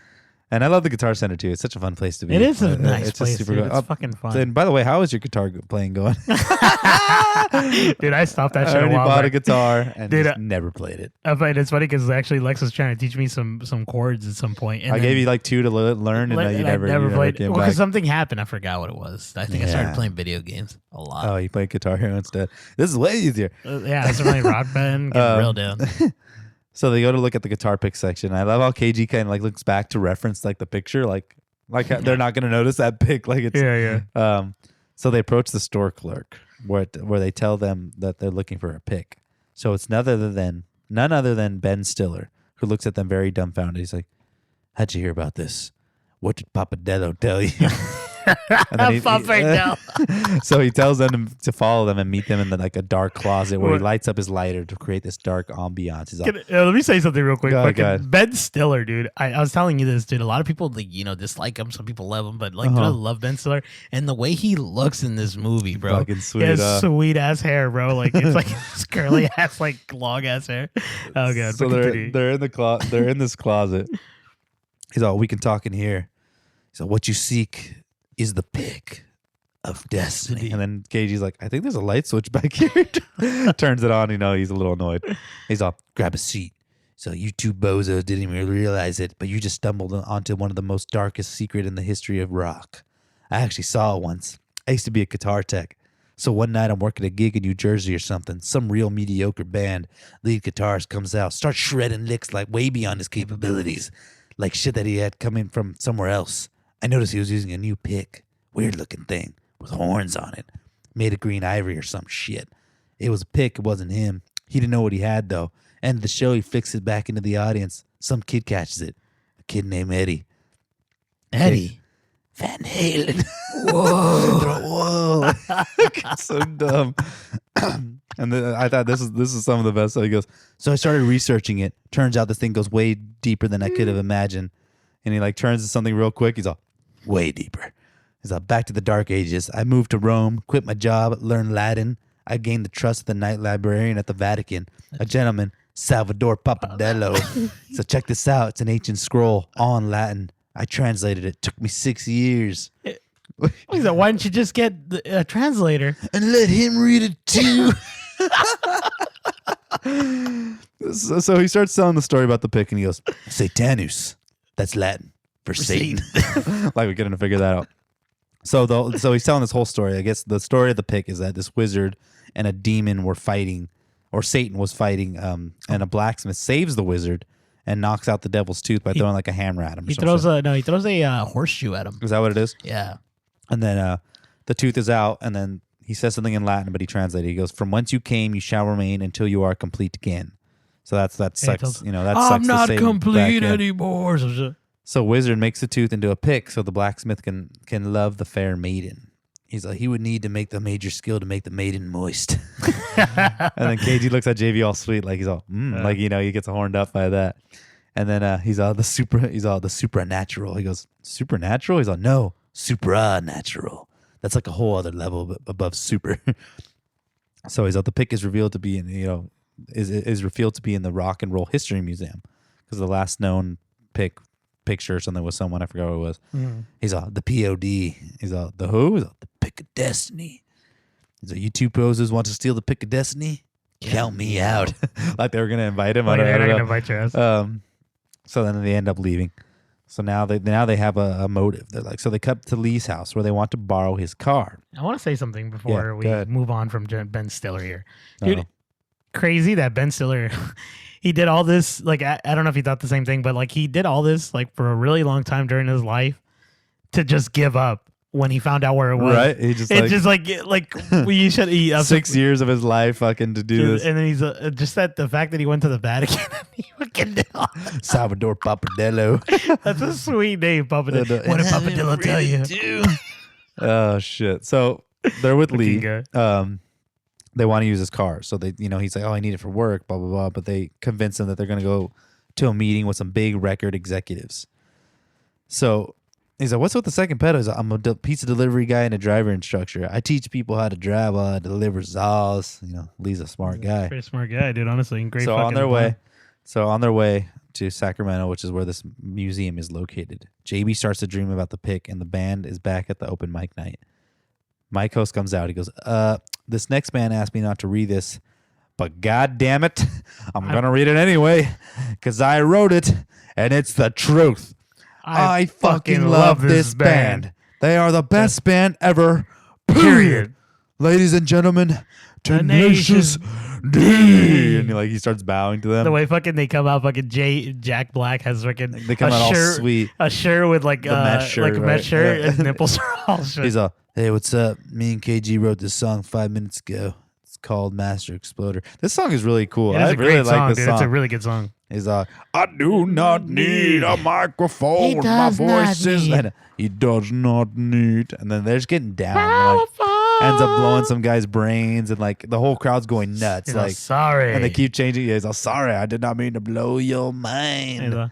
And I love the Guitar Center too. It's such a fun place to be. It is a nice place. Super Dude. It's fucking fun. And by the way, how is your guitar playing going? Dude, I stopped that shit a while back. I bought a guitar and just never played it. It's funny because actually Lex was trying to teach me some chords at some point. And I gave you like 2 to learn, and you never played. Well, because something happened. I forgot what it was. I think I started playing video games a lot. Oh, you played Guitar Hero instead. This is way easier. Yeah, I was playing Rock Band, getting real down. So they go to look at the guitar pick section. I love how KG kind of like looks back to reference like the picture, like they're not going to notice that pick. Like it's So they approach the store clerk where they tell them that they're looking for a pick. So it's none other than Ben Stiller, who looks at them very dumbfounded. He's like, "How'd you hear about this? What did Papadello tell you?" And then so he tells them to follow them and meet them in like a dark closet where he lights up his lighter to create this dark ambiance. Let me say something real quick. Ben Stiller, dude. I was telling you this, dude. A lot of people dislike him. Some people love him, but dude, I love Ben Stiller and the way he looks in this movie, bro. Fucking sweet. He has sweet ass hair, bro. Like it's like this curly ass, like long ass hair. Oh god. So they're in the closet. They're in this closet. He's all, "We can talk in here." So what you seek is the pick of destiny. And then KG's like, "I think there's a light switch back here." Turns it on. He's a little annoyed. He's all, "Grab a seat." So you two bozos didn't even realize it, but you just stumbled onto one of the most darkest secret in the history of rock. I actually saw it once. I used to be a guitar tech. So one night I'm working a gig in New Jersey or something. Some real mediocre band. Lead guitarist comes out, starts shredding licks like way beyond his capabilities. Like shit that he had coming from somewhere else. I noticed he was using a new pick. Weird looking thing with horns on it. Made of green ivory or some shit. It was a pick. It wasn't him. He didn't know what he had though. End of the show, he flicks it back into the audience. Some kid catches it. A kid named Eddie. Eddie? Van Halen. Whoa. So dumb. And then I thought this is some of the best. So he goes, so I started researching it. Turns out this thing goes way deeper than I could have imagined. And he like turns to something real quick. He's all, way deeper. He's all, back to the dark ages. I moved to Rome, quit my job, learned Latin. I gained the trust of the night librarian at the Vatican, a gentleman, Salvador Papadello. So check this out. It's an ancient scroll, all in Latin. I translated it. Took me 6 years. He's like, why didn't you just get a translator? And let him read it too. So he starts telling the story about the pick and he goes, Satanus. That's Latin for Satan. Like we're going to figure that out. So he's telling this whole story. I guess the story of the pick is that this wizard and a demon were fighting, or Satan was fighting, and a blacksmith saves the wizard and knocks out the devil's tooth by throwing like a hammer at him. He throws a horseshoe at him. Is that what it is? Yeah. And then the tooth is out, and then he says something in Latin, but he translates it. He goes, "From whence you came, you shall remain until you are complete again." So that sucks. That sucks. I'm not complete anymore. So wizard makes the tooth into a pick, so the blacksmith can love the fair maiden. He's like, he would need to make the major skill to make the maiden moist. And then KG looks at JV all sweet, like he's all, like he gets horned up by that. And then he's all the supernatural. He goes, supernatural? He's all, no, supranatural. That's like a whole other level above super. So he's the pick is revealed to be in is revealed to be in the Rock and Roll History Museum because the last known picture or something was someone, I forgot what it was. He's the POD. He's the who? He's the pick of destiny. He's you two posers want to steal the pick of destiny? Count me out. Like they were gonna invite him. They're not gonna invite your ass. So then they end up leaving. So now they have a motive. They're like, so they cut to Lee's house where they want to borrow his car. I want to say something before we move on from Ben Stiller here. Dude, Uh-oh. Crazy that Ben Stiller, he did all this, like, I don't know if he thought the same thing, but like he did all this like for a really long time during his life to just give up when he found out where it was. Right? He just you should 6 years of his life fucking to do this. And then he's just the fact that he went to the Vatican and he fucking did all that. Salvador Papadello. That's a sweet name, Papadello. What did Papadello tell you? Oh shit. So they're with Lee. Good. They want to use his car. So they, he's like, oh, I need it for work, blah, blah, blah. But they convince him that they're going to go to a meeting with some big record executives. So he's like, what's with the second pedal? He's like, I'm a pizza delivery guy and a driver instructor. I teach people how to drive while I deliver sauce. Lee's a smart guy. Pretty smart guy, dude, honestly. Great. So on their way to Sacramento, which is where this museum is located, JB starts to dream about the pick, and the band is back at the open mic night. Mike host comes out. He goes, this next man asked me not to read this, but god damn it, I'm going to read it anyway because I wrote it and it's the truth. I fucking love this band. They are the best band ever, period. Ladies and gentlemen, Tenacious D. And he starts bowing to them. The way fucking they come out, fucking Jack Black has fucking they come out all sweet. A shirt with like mesh shirt, like a mesh shirt. His nipples are all short. He's hey, what's up? Me and KG wrote this song 5 minutes ago. It's called Master Exploder. This song is really cool. I really like this song. It's a really good song. He's I do not need a microphone. My voice is... He does not need... And then they're just getting down. Ends up blowing some guy's brains, and like the whole crowd's going nuts. He's sorry. And they keep changing. He's sorry, I did not mean to blow your mind.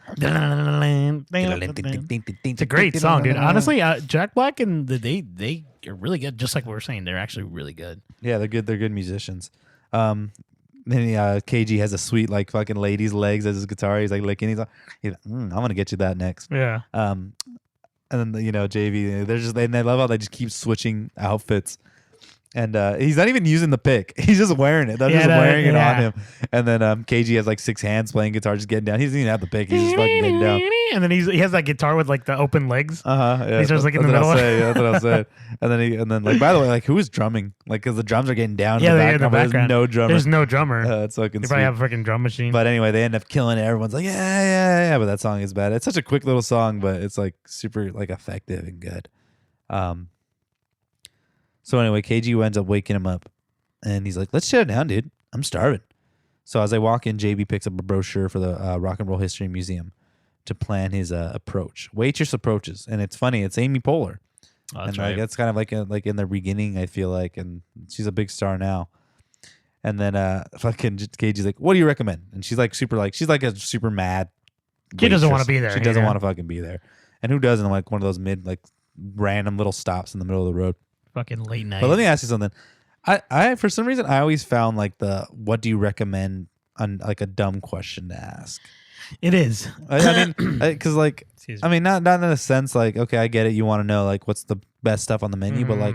It's a great song, dude. Honestly, Jack Black and they are really good. Just like we were saying, they're actually really good. Yeah, they're good. They're good musicians. Then KG has a sweet like fucking lady's legs as his guitar. He's like licking. He's like I'm gonna get you that next. Yeah. And then JV, they love how they just keep switching outfits. And he's not even using the pick. He's just wearing it. They're just wearing it on him. And then KG has like 6 hands playing guitar, just getting down. He doesn't even have the pick. He's just fucking getting down. And then he has that guitar with like the open legs. Yeah. He's just like in the middle. That's what I said. And then like, by the way, like who is drumming? Like, because the drums are getting down. Yeah, in the background. There's no drummer. There's no drummer. It's fucking. They probably have a freaking drum machine. But anyway, they end up killing it. Everyone's like, yeah. But that song is bad. It's such a quick little song, but it's like super like effective and good. So anyway, KG ends up waking him up, and he's like, let's shut it down, dude. I'm starving. So as I walk in, JB picks up a brochure for the Rock and Roll History Museum to plan his approach. Waitress approaches, and it's funny. It's Amy Poehler. Oh, that's and right. That's kind of like in the beginning, I feel like, and she's a big star now. And then fucking KG's like, what do you recommend? And she's like she's like a super mad. She doesn't want to be there. She doesn't want to fucking be there. And who doesn't like one of those random little stops in the middle of the road? Fucking late night. But let me ask you something. I for some reason I always found like the what do you recommend on like a dumb question to ask. It is. I mean, because like I mean not in a sense like okay I get it, you want to know like what's the best stuff on the menu, but like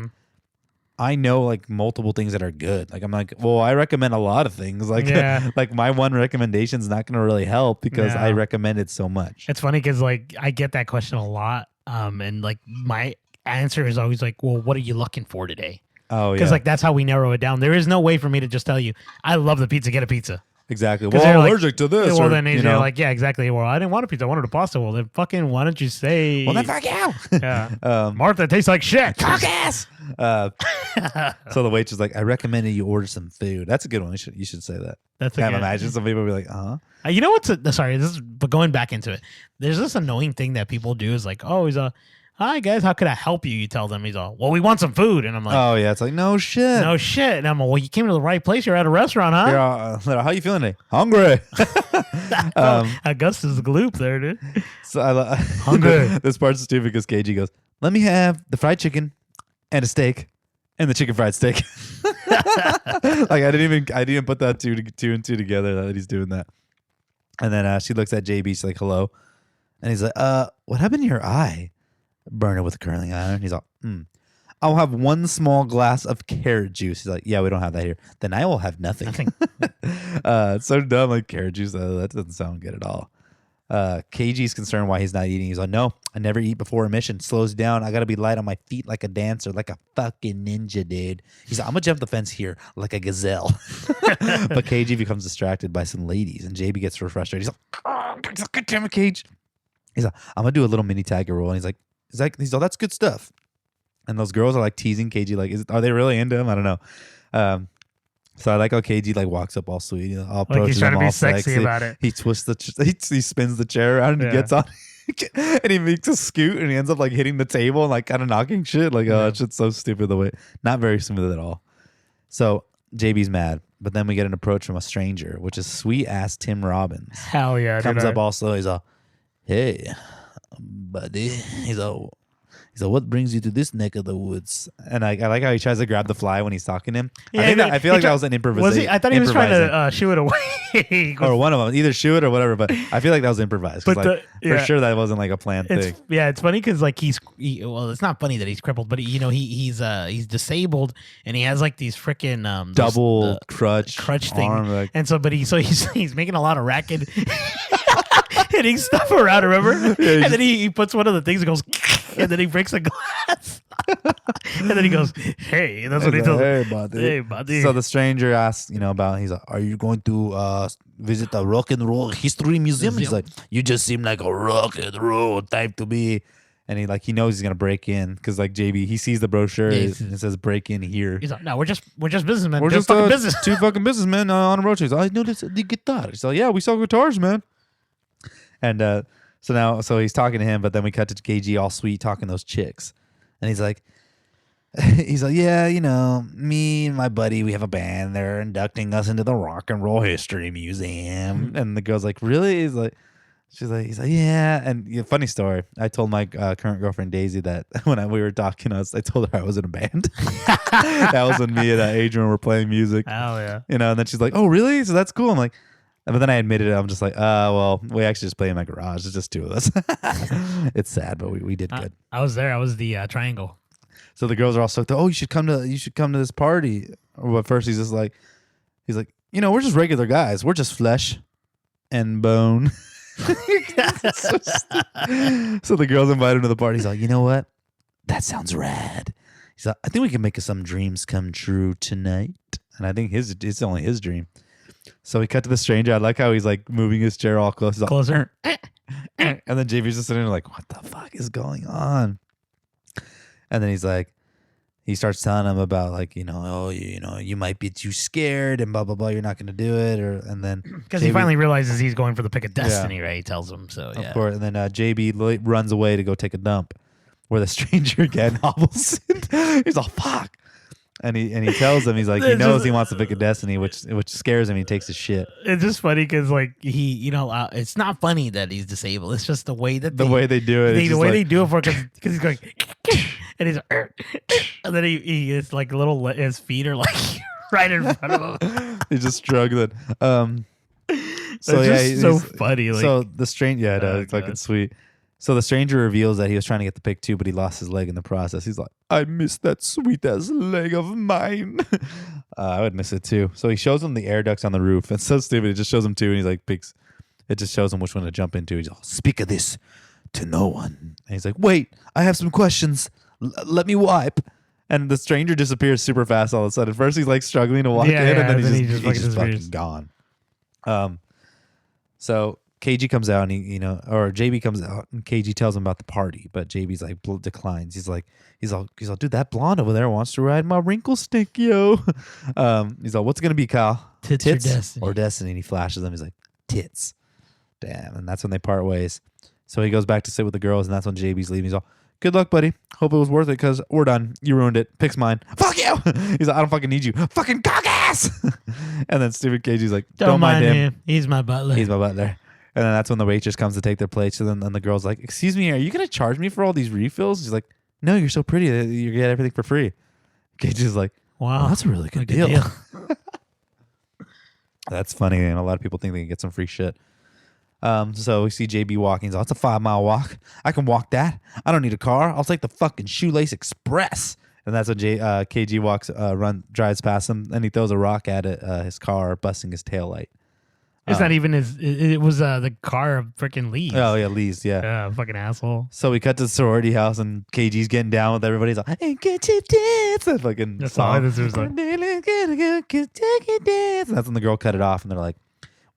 I know like multiple things that are good. Like I'm like, well, I recommend a lot of things. Like like my one recommendation is not going to really help because I recommend it so much. It's funny because like I get that question a lot, and like my answer is always like, well, what are you looking for today? Oh, yeah. Because like that's how we narrow it down. There is no way for me to just tell you, I love the pizza, get a pizza. Exactly. Well, I'm allergic to this. Well, then you're like, yeah, exactly. Well, I didn't want a pizza. I wanted a pasta. Well, then fucking why don't you say... Well, then fuck you. Yeah. Martha tastes like shit. Cock ass. So the waitress is like, I recommend that you order some food. That's a good one. You should say that. That's a good one. Imagine some people be like, You know what's... but going back into it, there's this annoying thing that people do is like, oh, he's a... Hi guys, how could I help you? You tell them. He's all, well, we want some food, and I'm like, oh yeah, it's like no shit, and I'm like, well, you came to the right place. You're at a restaurant, huh? How you feeling today? Hungry. Augustus Gloop there, dude. So hungry. This part's stupid because KG goes, let me have the fried chicken and a steak and the chicken fried steak. Like I didn't put that two and two together that he's doing that. And then she looks at JB. She's like, hello. And he's like, what happened to your eye? Burn it with a curling iron. He's like, I'll have one small glass of carrot juice. He's like, yeah, we don't have that here. Then I will have nothing. It's so dumb. Like carrot juice. That doesn't sound good at all. KG's concerned why he's not eating. He's like, no, I never eat before a mission. Slows down. I got to be light on my feet like a dancer, like a fucking ninja, dude. He's like, I'm going to jump the fence here like a gazelle. But KG becomes distracted by some ladies, and JB gets frustrated. He's like, oh, God damn it, Cage. He's like, I'm going to do a little mini tiger roll. And he's like, that's good stuff. And those girls are like teasing KG, like, are they really into him? I don't know. So I like how KG like walks up all sweet, you know, all like he's trying to be sexy about it. He twists he spins the chair around and he gets on, and he makes a scoot and he ends up like hitting the table and like kind of knocking shit. Like, oh, that shit's so stupid the way, not very smooth at all. So JB's mad, but then we get an approach from a stranger, which is sweet ass Tim Robbins. Hell yeah, comes up also. He's all, hey, buddy. He's all. So what brings you to this neck of the woods? And I like how he tries to grab the fly when he's talking to him. Yeah, I feel like that was an improvisation. Was he? I thought he was trying to shoo it away. Or one of them, either shoo it or whatever. But I feel like that was improvised. But like, for sure that wasn't like a planned thing. Yeah, it's funny because like well, it's not funny that he's crippled, but he's disabled and he has like these freaking double crutch thing. Like, and so he's making a lot of racket. Hitting stuff around, remember? Yeah, and then he puts one of the things and goes, and then he breaks a glass. And then he goes, hey, that's what he tells me. Hey, buddy. So the stranger asks, about, he's like, are you going to visit the rock and roll history museum? He's like, you just seem like a rock and roll type to me. And he knows he's gonna break in because like JB, he sees the brochure and it says break in here. He's like, no, we're just businessmen. We're just fucking business. Two fucking businessmen on a road trip. I noticed the guitar. He's like, yeah, we sell guitars, man. And so he's talking to him, but then we cut to KG all sweet talking to those chicks. And he's like, yeah, me and my buddy, we have a band. They're inducting us into the Rock and Roll History Museum. And the girl's like, really? He's like, yeah. And funny story. I told my current girlfriend Daisy that when we were talking, I told her I was in a band. That was when me and Adrian were playing music. Hell yeah. And then she's like, oh, really? So that's cool. I'm like, but then I admitted it. I'm just like, well, we actually just play in my garage. It's just two of us. It's sad, but we did good. I was there. I was the triangle. So the girls are all stoked. Oh, you should come to this party. But first he's like, we're just regular guys. We're just flesh and bone. So the girls invite him to the party. He's like, you know what? That sounds rad. He's like, I think we can make some dreams come true tonight. And I think it's only his dream. So we cut to the stranger. I like how he's like moving his chair all close. Closer. And then JB's just sitting there like, what the fuck is going on? And then he's like, he starts telling him about like, you might be too scared and blah, blah, blah. You're not going to do it. And then because he finally realizes he's going for the pick of destiny, right? He tells him. So, yeah. Of course. And then JB runs away to go take a dump where the stranger again hobbles. He's all, fuck. And he tells him, he's like, he knows he wants to pick a destiny, which scares him. He takes his shit. It's just funny because like it's not funny that he's disabled. It's just the way that they do it. They do it for because he's going and he's and then he is like his feet are like right in front of him. He's just struggling. So it's so funny. Like, so the stranger, it's fucking sweet. So the stranger reveals that he was trying to get the pick too, but he lost his leg in the process. He's like, I missed that sweet ass leg of mine. I would miss it too. So he shows him the air ducts on the roof. It's so stupid. It just shows him two, and he's like, picks. It just shows him which one to jump into. He's like, speak of this to no one. And he's like, wait, I have some questions. Let me wipe. And the stranger disappears super fast all of a sudden. At first he's like struggling to walk in, and then he's just fucking gone. So KG comes out and or JB comes out and KG tells him about the party, but JB's like declines. He's like, dude, that blonde over there wants to ride my wrinkle stick, yo. He's like, what's it gonna be, Kyle? Tits or destiny? And he flashes them. He's like, tits. Damn. And that's when they part ways. So he goes back to sit with the girls, and that's when JB's leaving. He's all, good luck, buddy. Hope it was worth it because we're done. You ruined it. Pick's mine. Fuck you. He's like, I don't fucking need you. Fucking cock ass. And then stupid KG's like, don't mind him. He's my butler. And then that's when the waitress comes to take their plates. And then the girl's like, excuse me, are you going to charge me for all these refills? He's like, no, you're so pretty. You get everything for free. KG's like, wow, that's a really good deal. That's funny, and a lot of people think they can get some free shit. So we see JB walking. He's like, it's a 5-mile walk. I can walk that. I don't need a car. I'll take the fucking Shoelace Express. And that's when KG drives past him, and he throws a rock at his car, busting his taillight. It's not even his. It was the car of freaking Lee's. Oh yeah, Lee's. Yeah. Yeah, fucking asshole. So we cut to the sorority house, and KG's getting down with everybody. He's like, "Hey, get your dance!" That fucking That's song. all this like. That's when the girl cut it off, and they're like,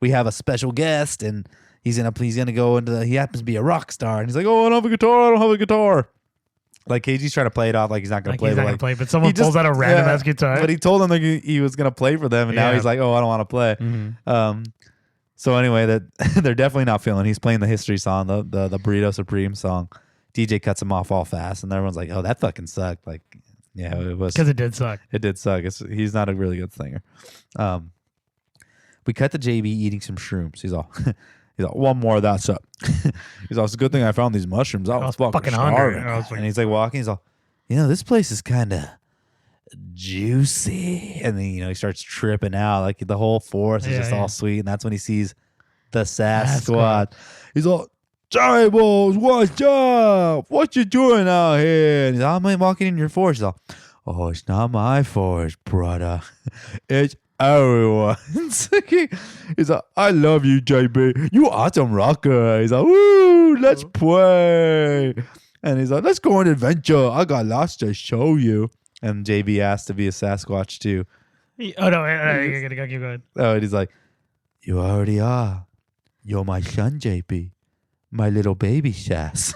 "We have a special guest, and he's gonna go into. He happens to be a rock star." And he's like, "Oh, I don't have a guitar. I don't have a guitar." Like KG's trying to play it off like he's not gonna play. He's not gonna play, but someone pulls out a random ass guitar. But he told them he was gonna play for them, and now he's like, "Oh, I don't want to play." Mm-hmm. So anyway, that they're definitely not feeling. He's playing the history song, the Burrito Supreme song. DJ cuts him off all fast, and everyone's like, "Oh, that fucking sucked." Like, yeah, it was because it did suck. It did suck. He's not a really good singer. We cut to JB eating some shrooms. He's all, one more of that stuff. He's all, it's a good thing I found these mushrooms. I was fucking starving. And he's like walking. He's all, this place is kind of juicy. And then, he starts tripping out. Like the whole forest is just all sweet. And that's when he sees the Sasquatch. He's all, Tables, what's up? What you doing out here? And he's all, I'm walking in your forest. He's all, oh, it's not my forest, brother. It's everyone's. He's like, I love you, JB. You awesome rocker. He's like, woo, let's play. And he's like, let's go on an adventure. I got lots to show you. And JB asked to be a Sasquatch too. Oh, no, you gotta go, keep going. Oh, and he's like, you already are. You're my son, JB. My little baby Sass.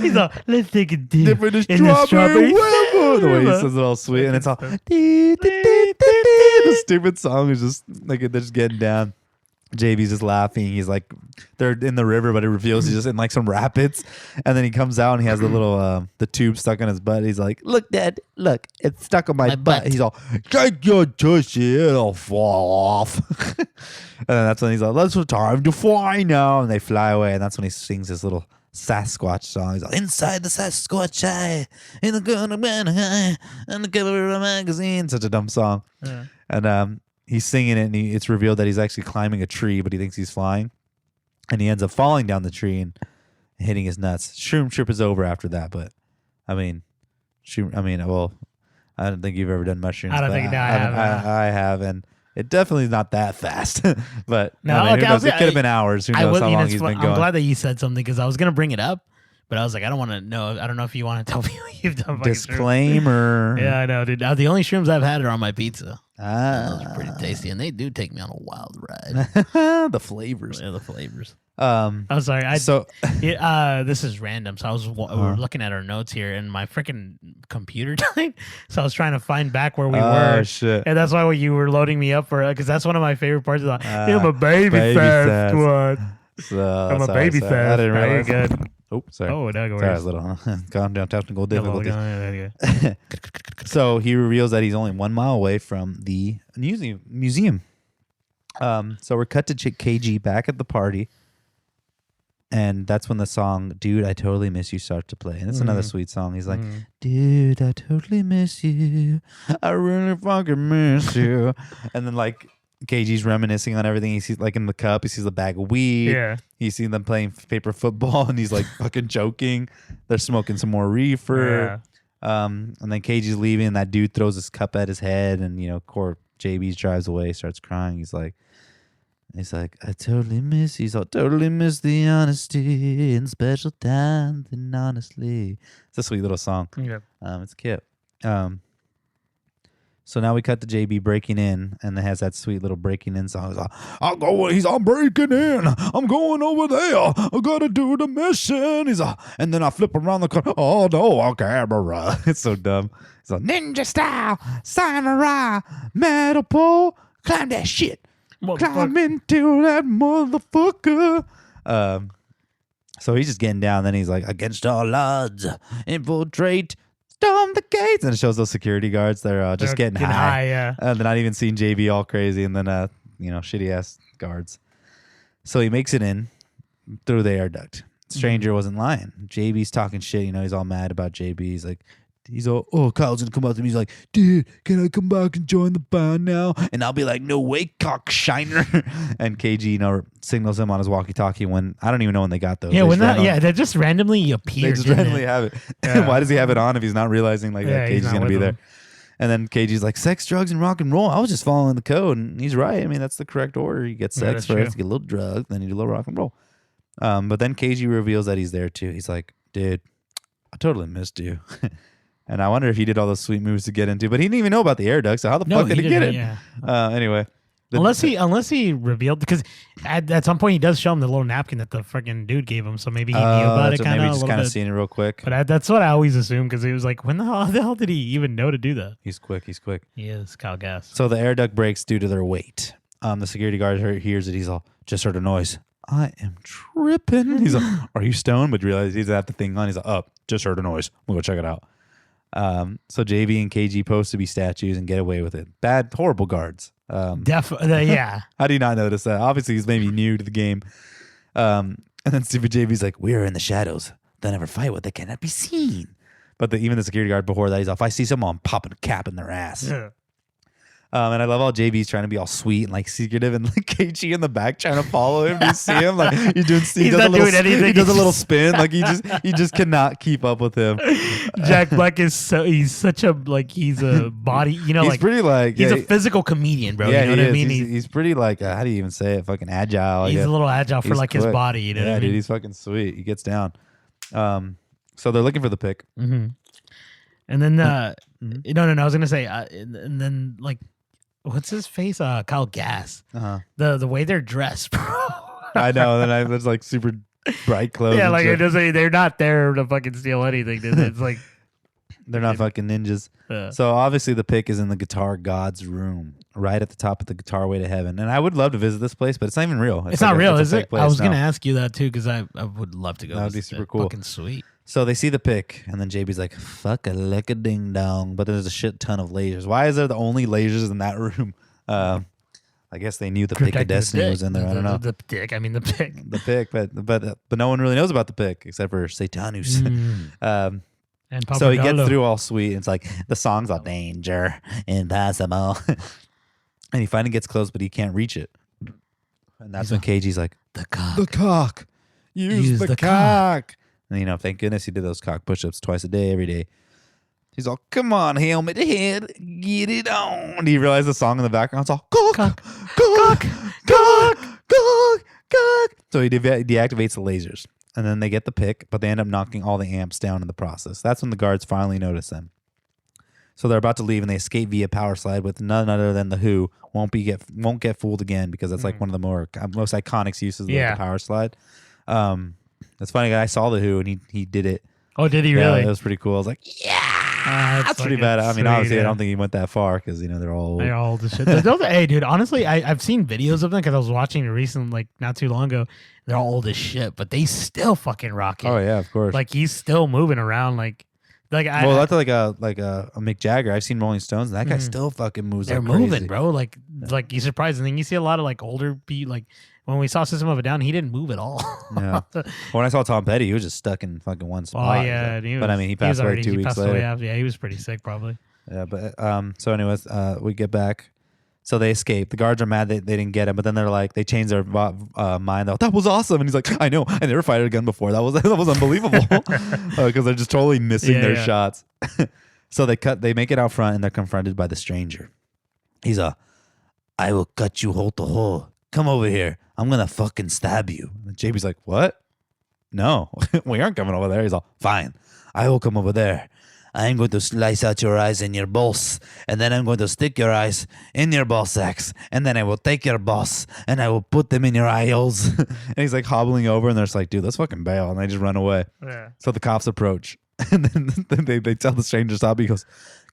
He's like, let's take a dip in the strawberry weather. The way he says it all sweet. And it's all, the stupid song is just like, they're just getting down. JB's just laughing. He's like, they're in the river, but it reveals he's just in like some rapids. And then he comes out and he has the little, the tube stuck on his butt. He's like, look, Dad, look, it's stuck on my butt. He's all, take your tushy, it'll fall off. And then that's when he's like, it's time to fly now. And they fly away. And that's when he sings his little Sasquatch song. He's like, inside the Sasquatch eye, in the corner high, on the cover of a magazine. Such a dumb song. Yeah. And he's singing it, and it's revealed that he's actually climbing a tree, but he thinks he's flying. And he ends up falling down the tree and hitting his nuts. Shroom trip is over after that, but I don't think you've ever done mushrooms. I don't think I have, and it definitely is not that fast. But no, it could have been hours. Who knows how long he's been going? I'm glad that you said something because I was gonna bring it up, but I was like, I don't want to know. I don't know if you want to tell me what you've done. Disclaimer. Yeah, I know, dude. The only shrooms I've had are on my pizza. Those are pretty tasty, and they do take me on a wild ride. The flavors. Yeah, the flavors. I'm sorry. This is random. So I was we're looking at our notes here, and my freaking computer died. So I was trying to find back where we were. Shit. And that's why you were loading me up for, because that's one of my favorite parts of that. I'm a baby fast squad. I'm a baby fast. I didn't realize. Good. Oh, sorry. Oh, no, go sorry, a little calm down, technical difficulties. So he reveals that he's only 1 mile away from the museum. So we're cut to KG back at the party. And that's when the song, Dude, I Totally Miss You, starts to play. And it's another sweet song. He's like, Dude, I totally miss you. I really fucking miss you. And then like KG's reminiscing on everything. He sees like in the cup, he sees a bag of weed. Yeah. He's seen them playing paper football and he's like fucking joking. They're smoking some more reefer. Yeah. And then KG's leaving and that dude throws his cup at his head and JB drives away, starts crying. He's like, I totally miss you. I totally miss the honesty and special time and honestly. It's a sweet little song. Yeah. It's cute. So now we cut to JB breaking in, and it has that sweet little breaking in song. I'm breaking in. I'm going over there. I gotta do the mission. And then I flip around the corner. Oh no, a camera. It's so dumb. It's like ninja style, samurai, metal pole, climb that shit. Climb into that motherfucker. So he's just getting down. Then he's like, against all odds, infiltrate, storm the gates. And it shows those security guards. They're just getting high. Yeah. They're not even seeing JB all crazy. And then, shitty ass guards. So he makes it in through the air duct. Stranger wasn't lying. JB's talking shit. He's all mad about JB. He's like, he's all, oh, Kyle's gonna come up to me. He's like, dude, can I come back and join the band now? And I'll be like, no way, cockshiner. And KG, signals him on his walkie-talkie when I don't even know when they got those. Yeah, that just randomly appeared. They just randomly have it. Yeah. Why does he have it on if he's not realizing that KG's gonna be there? And then KG's like, sex, drugs, and rock and roll. I was just following the code, and he's right. I mean, that's the correct order. You get sex first, you get a little drugs, then you do a little rock and roll. But then KG reveals that he's there too. He's like, dude, I totally missed you. And I wonder if he did all those sweet moves to get into, but he didn't even know about the air duct. So how the fuck did he get it? Yeah. Anyway, unless he revealed, because at some point he does show him the little napkin that the freaking dude gave him. So maybe he knew about it. Maybe just kind of seen it real quick. But that's what I always assumed, because he was like, when the hell did he even know to do that? He's quick. He is Kyle Gass. So the air duct breaks due to their weight. The security guard hears it. He's all, just heard a noise. I am tripping. He's like, are you stoned? But you realize he's got the thing on. He's like, oh, just heard a noise. We'll go check it out. So JB and KG post to be statues and get away with it. Bad, horrible guards. Definitely, yeah. How do you not notice that? Obviously, he's maybe new to the game. And then stupid JB's like, we are in the shadows. They'll never fight what they cannot be seen. But even the security guard before that, he's off. I see someone, I'm popping a cap in their ass. Yeah. And I love how JB's trying to be all sweet and like secretive, and like KG in the back trying to follow him. Do you see him? Like he's not doing anything. He does a little spin. Like he just cannot keep up with him. Jack Black he's such a he's a body. He's like pretty he's a physical comedian, bro. Yeah, you know what I mean? He's pretty like how do you even say it? Fucking agile. He's a little agile for like his body. You know what I mean? Dude, he's fucking sweet. He gets down. So they're looking for the pick. Mm-hmm. And then no, I was gonna say, and then like. What's his face? Kyle Gass. The way they're dressed, bro. I know. Then it's like super bright clothes. Yeah, like they're not there to fucking steal anything. It's like they're not fucking ninjas. So obviously the pick is in the guitar god's room, right at the top of the Guitar Way to Heaven. And I would love to visit this place, but it's not even real. It's not real, is it? I was gonna ask you that too, because I would love to go. That would be super cool. Fucking sweet. So they see the pick, and then JB's like, fuck a lick a ding dong. But there's a shit ton of lasers. Why is there the only lasers in that room? I guess they knew the pick of destiny was in there. I don't know. The pick. The pick, but no one really knows about the pick except for Satanus. And so he gets through all sweet. And it's like the song's all danger, impossible. And he finally gets close, but he can't reach it. And that's when KG's like, the cock. Use the cock. And, thank goodness he did those cock push-ups twice a day, every day. He's all, come on, helmet head, get it on. Do you realize the song in the background? It's all, cock. So he deactivates the lasers. And then they get the pick, but they end up knocking all the amps down in the process. That's when the guards finally notice them. So they're about to leave, and they escape via power slide with none other than the Who. Won't get fooled again, because that's like one of the most iconic uses of the power slide. It's funny. I saw the Who, and he did it. Oh, did he really? It was pretty cool. I was like, yeah, that's pretty bad. I mean, obviously, I don't think he went that far because they're all old. They're all old as shit. Hey, dude, honestly, I've seen videos of them because I was watching it recently, not too long ago. They're all old as shit, but they still fucking rock it. Oh yeah, of course. Like he's still moving around, that's like a Mick Jagger. I've seen Rolling Stones, and that guy still fucking moves. They're like moving, crazy. Bro. Like you're surprised, and then you see a lot of older beat When we saw System of a Down, he didn't move at all. Yeah. When I saw Tom Petty, he was just stuck in fucking one spot. Oh yeah, he passed away 2 weeks later. Yeah, he was pretty sick, probably. Yeah, but so anyways, we get back. So they escape. The guards are mad that they didn't get him, but then they're like, they changed their mind. That was awesome, and he's like, I know, I never fired a gun before. That was unbelievable, because they're just totally missing their shots. So they make it out front, and they're confronted by the stranger. He's I will cut you hole to hole. Come over here. I'm going to fucking stab you. And JB's like, what? No, we aren't coming over there. He's all, fine. I will come over there. I'm going to slice out your eyes and your balls. And then I'm going to stick your eyes in your ball sacks. And then I will take your balls and I will put them in your eye holes. And he's like hobbling over, and they're just like, dude, let's fucking bail. And they just run away. Yeah. So the cops approach. And then they tell the stranger stop. He goes,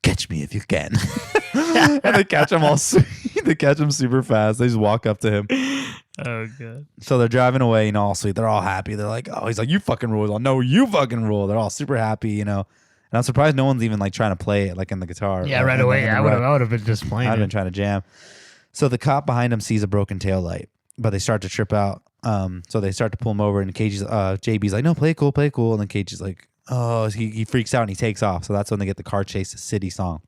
catch me if you can. And they catch him all sweet. They catch him super fast. They just walk up to him. Oh, God. So they're driving away, all sweet. They're all happy. They're like, oh, he's like, you fucking rule. He's like, no, you fucking rule. They're all super happy, And I'm surprised no one's even trying to play it in the guitar. Yeah, right away. I would have been just playing. I'd have been trying to jam. So the cop behind him sees a broken taillight, but they start to trip out. So they start to pull him over, and JB's like, no, play it cool. And then Cage is like, he freaks out and he takes off. So that's when they get the Car Chase City song.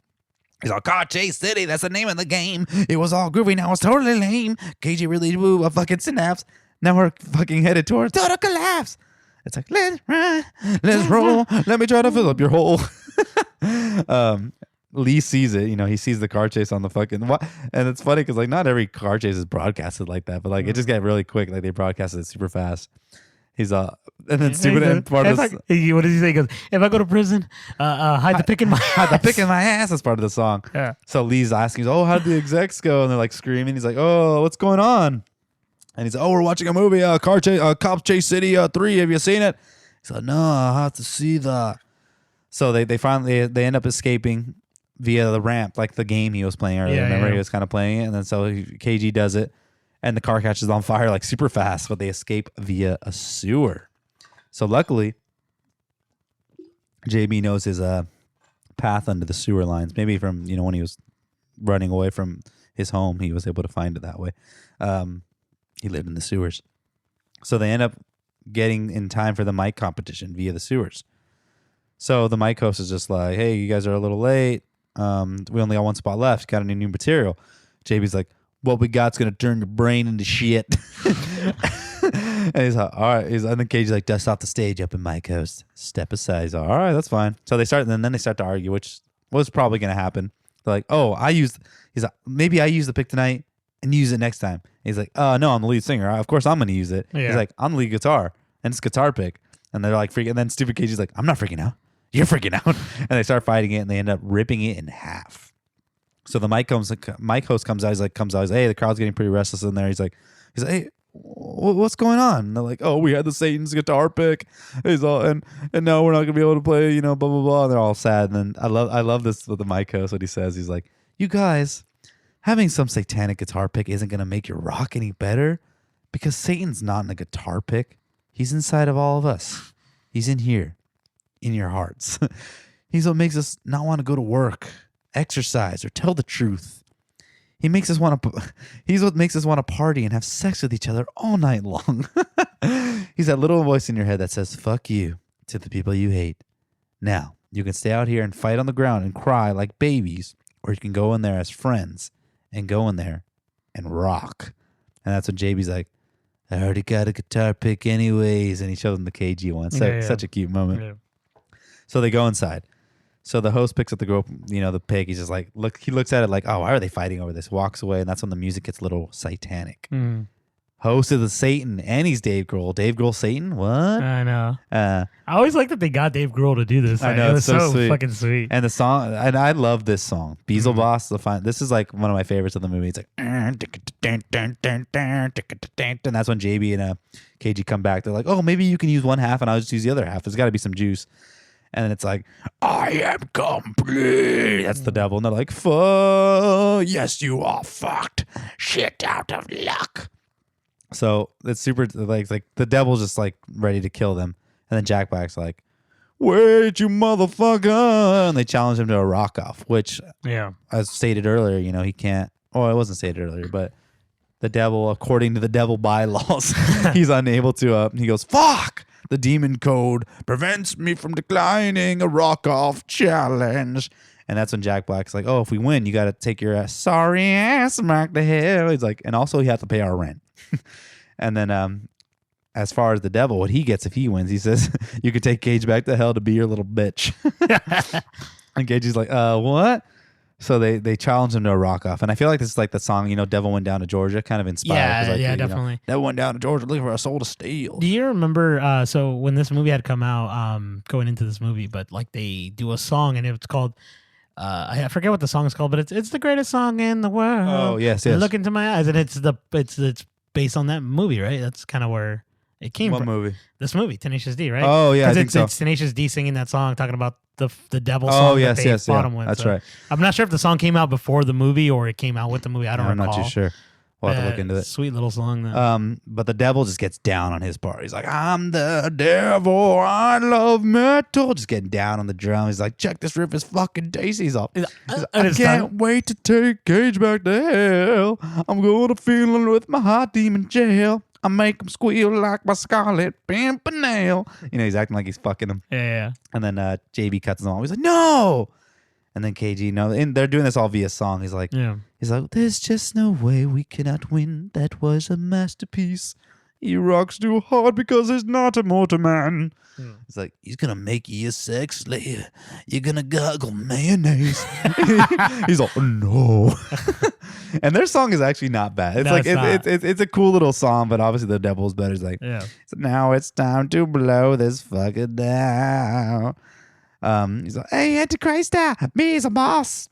He's all, Car Chase City, that's the name of the game. It was all groovy, now it's totally lame. KG really blew a fucking synapse. Now we're fucking headed towards total collapse. It's like, let's ride, let's roll. Let me try to fill up your hole. Lee sees it. He sees the car chase on the fucking... And it's funny because, like, not every car chase is broadcasted like that. But, like, it just got really quick. Like, they broadcasted it super fast. He's and then stupid and part of this. What does he say? He goes, if I go to prison, hide the pick in my ass. Hide the pick in my ass. That's part of the song. Yeah. So Lee's asking, oh, how did the execs go? And they're like screaming. He's like, oh, what's going on? And he's like, oh, we're watching a movie, Cop Chase City 3. Have you seen it? He's like, no, I have to see that. So they finally end up escaping via the ramp, like the game he was playing earlier. Remember, he was kind of playing it, and then so KG does it. And the car catches on fire like super fast, but they escape via a sewer. So luckily, JB knows his path under the sewer lines. Maybe from when he was running away from his home, he was able to find it that way. He lived in the sewers. So they end up getting in time for the mic competition via the sewers. So the mic host is just like, hey, you guys are a little late. We only got one spot left. Got any new material? JB's like, what we got's gonna turn your brain into shit. And he's like, all right. And then Cage's like, dust off the stage up in my coast. Step aside. He's like, all right, that's fine. So they start, and then they start to argue, which was probably gonna happen. They're like, oh, he's like, maybe I use the pick tonight and use it next time. And he's like, no, I'm the lead singer. Of course I'm gonna use it. Yeah. He's like, I'm the lead guitar, and it's guitar pick. And they're like freaking. And then stupid Cage's like, I'm not freaking out. You're freaking out. And they start fighting it, and they end up ripping it in half. So the mic host comes out. He's like, hey, the crowd's getting pretty restless in there. He's like, hey, what's going on? And they're like, oh, we had the Satan's guitar pick. He's all, and now we're not gonna be able to play, blah blah blah. And they're all sad. And then I love this with the mic host. What he says, he's like, you guys, having some satanic guitar pick isn't gonna make your rock any better, because Satan's not in a guitar pick. He's inside of all of us. He's in here, in your hearts. He's what makes us not want to go to work, exercise, or tell the truth. He's what makes us want to party and have sex with each other all night long. He's that little voice in your head that says, fuck you to the people you hate. Now, you can stay out here and fight on the ground and cry like babies, or you can go in there as friends and go in there and rock. And that's when JB's like, I already got a guitar pick anyways. And he shows him the KG one. So, such a cute moment. Yeah. So they go inside. So the host picks up the girl, the pig. He's just like, he looks at it like, oh, why are they fighting over this? Walks away. And that's when the music gets a little satanic. Host of the Satan. And he's Dave Grohl. Dave Grohl Satan? What? I know. I always like that they got Dave Grohl to do this. I know. It's so sweet. Fucking sweet. And the song, and I love this song. Beelzebub. This is like one of my favorites of the movie. It's like, and that's when JB and KG come back. They're like, oh, maybe you can use one half and I'll just use the other half. There's got to be some juice. And then it's like, I am complete. That's the devil. And they're like, fuck. Yes, you are fucked. Shit out of luck. So it's super, like the devil's just like ready to kill them. And then Jack Black's like, wait, you motherfucker. And they challenge him to a rock off, which, as stated earlier, he can't. Oh, it wasn't stated earlier, but the devil, according to the devil bylaws, he's unable to, he goes, fuck. The demon code prevents me from declining a rock-off challenge. And that's when Jack Black's like, oh, if we win, you got to take your sorry ass back to hell. He's like, and also you have to pay our rent. And then as far as the devil, what he gets if he wins, he says, you could take Cage back to hell to be your little bitch. And Cage is like, what? So they challenge him to a rock off. And I feel like this is like the song, Devil Went Down to Georgia, kind of inspired. Definitely. Devil went down to Georgia looking for a soul to steal. Do you remember, so when this movie had come out, going into this movie, but like they do a song and it's called, I forget what the song is called, but it's the greatest song in the world. Oh, yes. Look into my eyes. And it's based on that movie, right? That's kind of where it came from. What movie? This movie, Tenacious D, right? Oh, yeah, I think so. It's Tenacious D singing that song, talking about the devil song that they fought him with. That's right. I'm not sure if the song came out before the movie or it came out with the movie. I don't recall. I'm not too sure. We'll have to look into it. Sweet little song, though. But the devil just gets down on his part. He's like, I'm the devil. I love metal. Just getting down on the drum. He's like, check this riff is fucking tasty. He's like, I can't wait to take Cage back to hell. I'm going to feeling with my hot demon jail. I make him squeal like my Scarlet Pimpernel. You know, he's acting like he's fucking him. Yeah. And then JB cuts him off. He's like, no. And then KG, no, and they're doing this all via song. He's like, there's just no way we cannot win. That was a masterpiece. He rocks too hard because he's not a mortal man. He's like, he's going to make you a sex slave. You're going to gargle mayonnaise. He's like, oh, no. And their song is actually not bad. It's it's a cool little song, but obviously the devil's better. He's like, so now it's time to blow this fucker down. He's like, hey, Antichrist, me is a boss.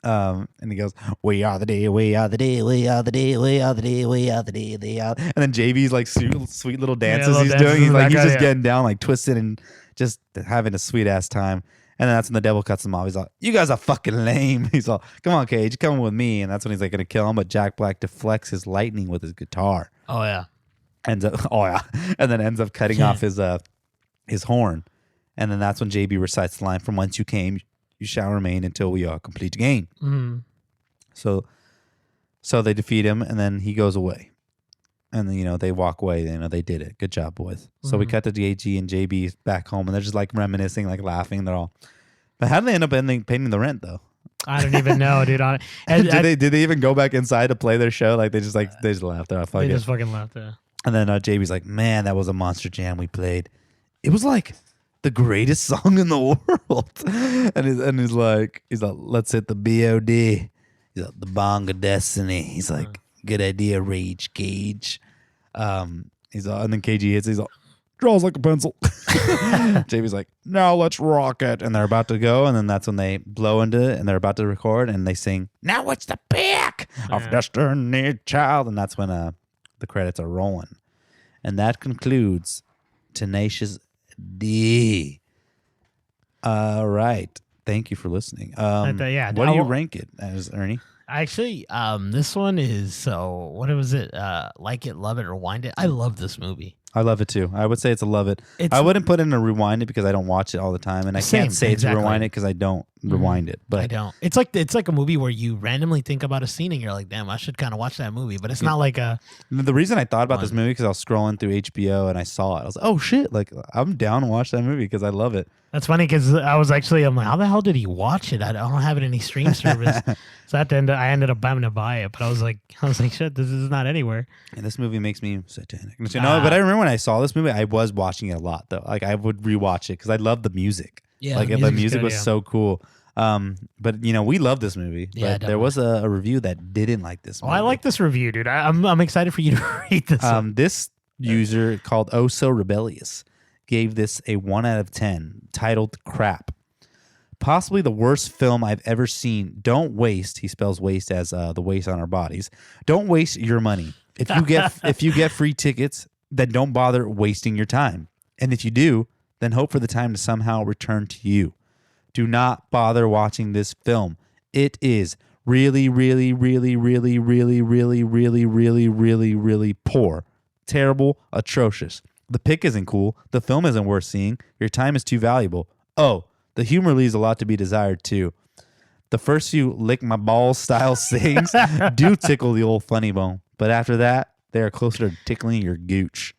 And he goes, we are the D, we are the D, we are the D, we are the D, we are the D, we are. And then JV's like sweet little dances he's doing. He's like, he's just getting down, like twisted and just having a sweet ass time. And then that's when the devil cuts him off. He's like, you guys are fucking lame. He's like, come on, Cage, come with me. And that's when he's like going to kill him. But Jack Black deflects his lightning with his guitar. Oh, yeah. And then ends up cutting off his horn. And then that's when JB recites the line, from whence you came, you shall remain until we are complete again. Mm-hmm. So they defeat him, and then he goes away. And then, you know, they walk away. You know, they did it. Good job, boys. So we cut to DAG and JB back home, and they're just like reminiscing, like laughing. They're all. But how did they end up paying the rent, though? I don't even know, dude. Did they even go back inside to play their show? Like they just laughed. They just fucking laughed. Yeah. And then JB's like, man, that was a monster jam we played. It was like the greatest song in the world. And he's like, let's hit the BOD. He's like, the Bong of Destiny. He's like, good idea, Rage Cage. He's like, and then KG hits. He's like, draws like a pencil. JB's like, now let's rock it. And they're about to go. And then that's when they blow into it and they're about to record and they sing, now it's the pick of Destiny Child. And that's when the credits are rolling. And that concludes Tenacious D. All right. Thank you for listening. What do you rank it as, Ernie? Actually, this one is what was it? Like It, Love It, Rewind It. I love this movie. I love it too. I would say it's a love it. I wouldn't put in a rewind it because I don't watch it all the time, and I can't say it's a rewind it because I don't rewind it. But I don't. It's like a movie where you randomly think about a scene and you're like, damn, I should kind of watch that movie. But it's not like a. The reason I thought about this movie because I was scrolling through HBO and I saw it. I was like, oh shit! Like I'm down to watch that movie because I love it. That's funny because I'm like, how the hell did he watch it? I don't have it in any stream service. So I ended up having to buy it. But I was like, shit, this is not anywhere. And this movie makes me satanic. But I remember when I saw this movie, I was watching it a lot though. Like I would rewatch it because I love the music. Yeah, like the music was so cool. But you know, we love this movie. Yeah, but there was a review that didn't like this movie. I like this review, dude. I'm excited for you to read this. This user called Oh So Rebellious gave this a 1 out of 10, titled Crap. Possibly the worst film I've ever seen. Don't waste, he spells waste as the waste on our bodies. Don't waste your money. If you get free tickets, then don't bother wasting your time. And if you do, then hope for the time to somehow return to you. Do not bother watching this film. It is really, really, really, really, really, really, really, really, really, really poor. Terrible, atrocious. The pick isn't cool. The film isn't worth seeing. Your time is too valuable. Oh, the humor leaves a lot to be desired too. The first few lick my balls style sings do tickle the old funny bone. But after that, they are closer to tickling your gooch.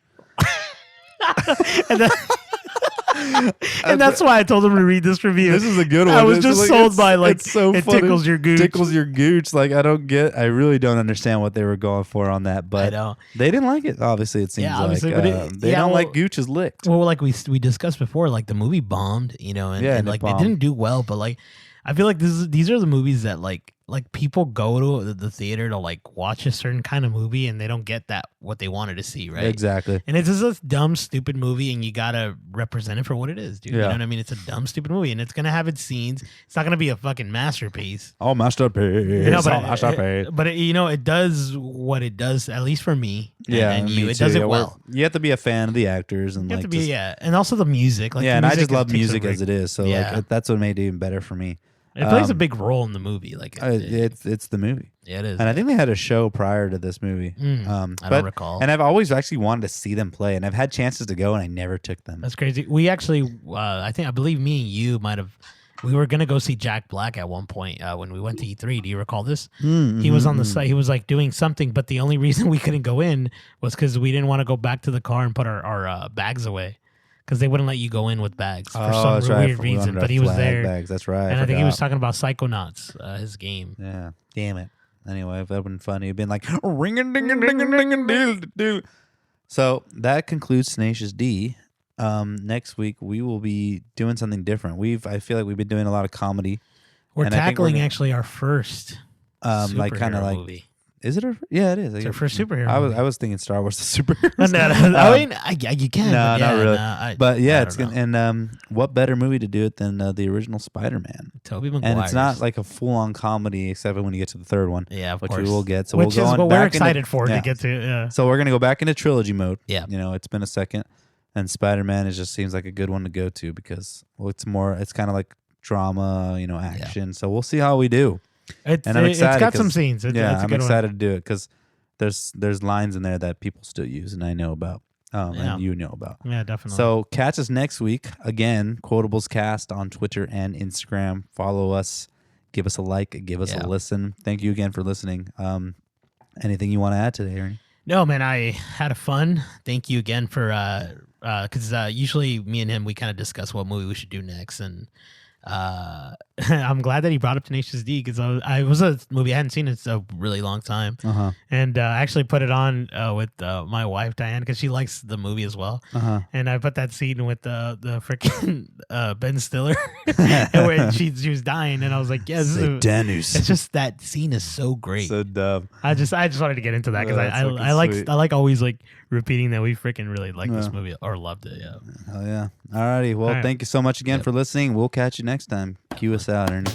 And that's why I told him to read this review. This is a good one. I was just sold by it's so it funny. Tickles your gooch. Tickles your gooch. Like I really don't understand what they were going for on that, but they didn't like it. Obviously, it seems like they don't like gooches licked. Well, like we discussed before, like the movie bombed, you know, and like it didn't do well. But like I feel like these are the movies that like people go to the theater to like watch a certain kind of movie and they don't get what they wanted to see, right? Exactly. And it's just a dumb, stupid movie and you gotta represent it for what it is, dude. You know what I mean? It's a dumb, stupid movie and it's gonna have its scenes. It's not gonna be a fucking masterpiece. Oh, masterpiece. You know, but it does what it does, at least for me. And you. It does it well. You have to be a fan of the actors and and also the music. Like and I just love music as it is. So like that's what made it even better for me. It plays a big role in the movie. Like it's the movie. Yeah, it is. And I think they had a show prior to this movie. I don't recall. And I've always actually wanted to see them play, and I've had chances to go, and I never took them. That's crazy. We actually, I believe me and you might have We were gonna go see Jack Black at one point when we went to E3. Do you recall this? He was on the site. He was like doing something, but the only reason we couldn't go in was because we didn't want to go back to the car and put our bags away. Because they wouldn't let you go in with bags for some weird reason. But he was there. Bags. That's right. And I think he was talking about Psychonauts, his game. Yeah. Damn it. Anyway, if that would been funny, it'd been like ring a ding a ding a ding a ding do. So that concludes Tenacious D. Next week we will be doing something different. I feel like we've been doing a lot of comedy. We're tackling actually our first like kind of like movie. Is it? Yeah, it is. It's our first superhero. I was thinking Star Wars the superhero. I mean, you can. No, not really. But yeah, it's gonna. And what better movie to do it than the original Spider-Man? Tobey Maguire. And it's not like a full-on comedy, except when you get to the third one. Yeah, of which course. we will get. So which we'll go is on what back we're excited for to get to. Yeah. So we're gonna go back into trilogy mode. Yeah. It's been a second, and Spider-Man just seems like a good one to go to because it's kind of like drama, action. Yeah. So we'll see how we do. And I'm excited. It's got some scenes. I'm excited to do it because there's lines in there that people still use and I know about. And you know about. Yeah, definitely. So catch us next week. Again, Quotables Cast on Twitter and Instagram. Follow us. Give us a like. Give us a listen. Thank you again for listening. Anything you want to add today, Ernie? No, man, I had fun. Thank you again for because usually me and him, we kind of discuss what movie we should do next. And I'm glad that he brought up Tenacious D because I was a movie I hadn't seen in a really long time, and I actually put it on with my wife Diane because she likes the movie as well, and I put that scene with the freaking Ben Stiller, and where she was dying, and I was like, yes, it's just that scene is so great, so dumb. I just wanted to get into that because I like always like repeating that we freaking really like this movie or loved it. Yeah. Oh yeah. Alrighty. Well, thank you so much again for listening. We'll catch you next time. Cue us out, Ernie.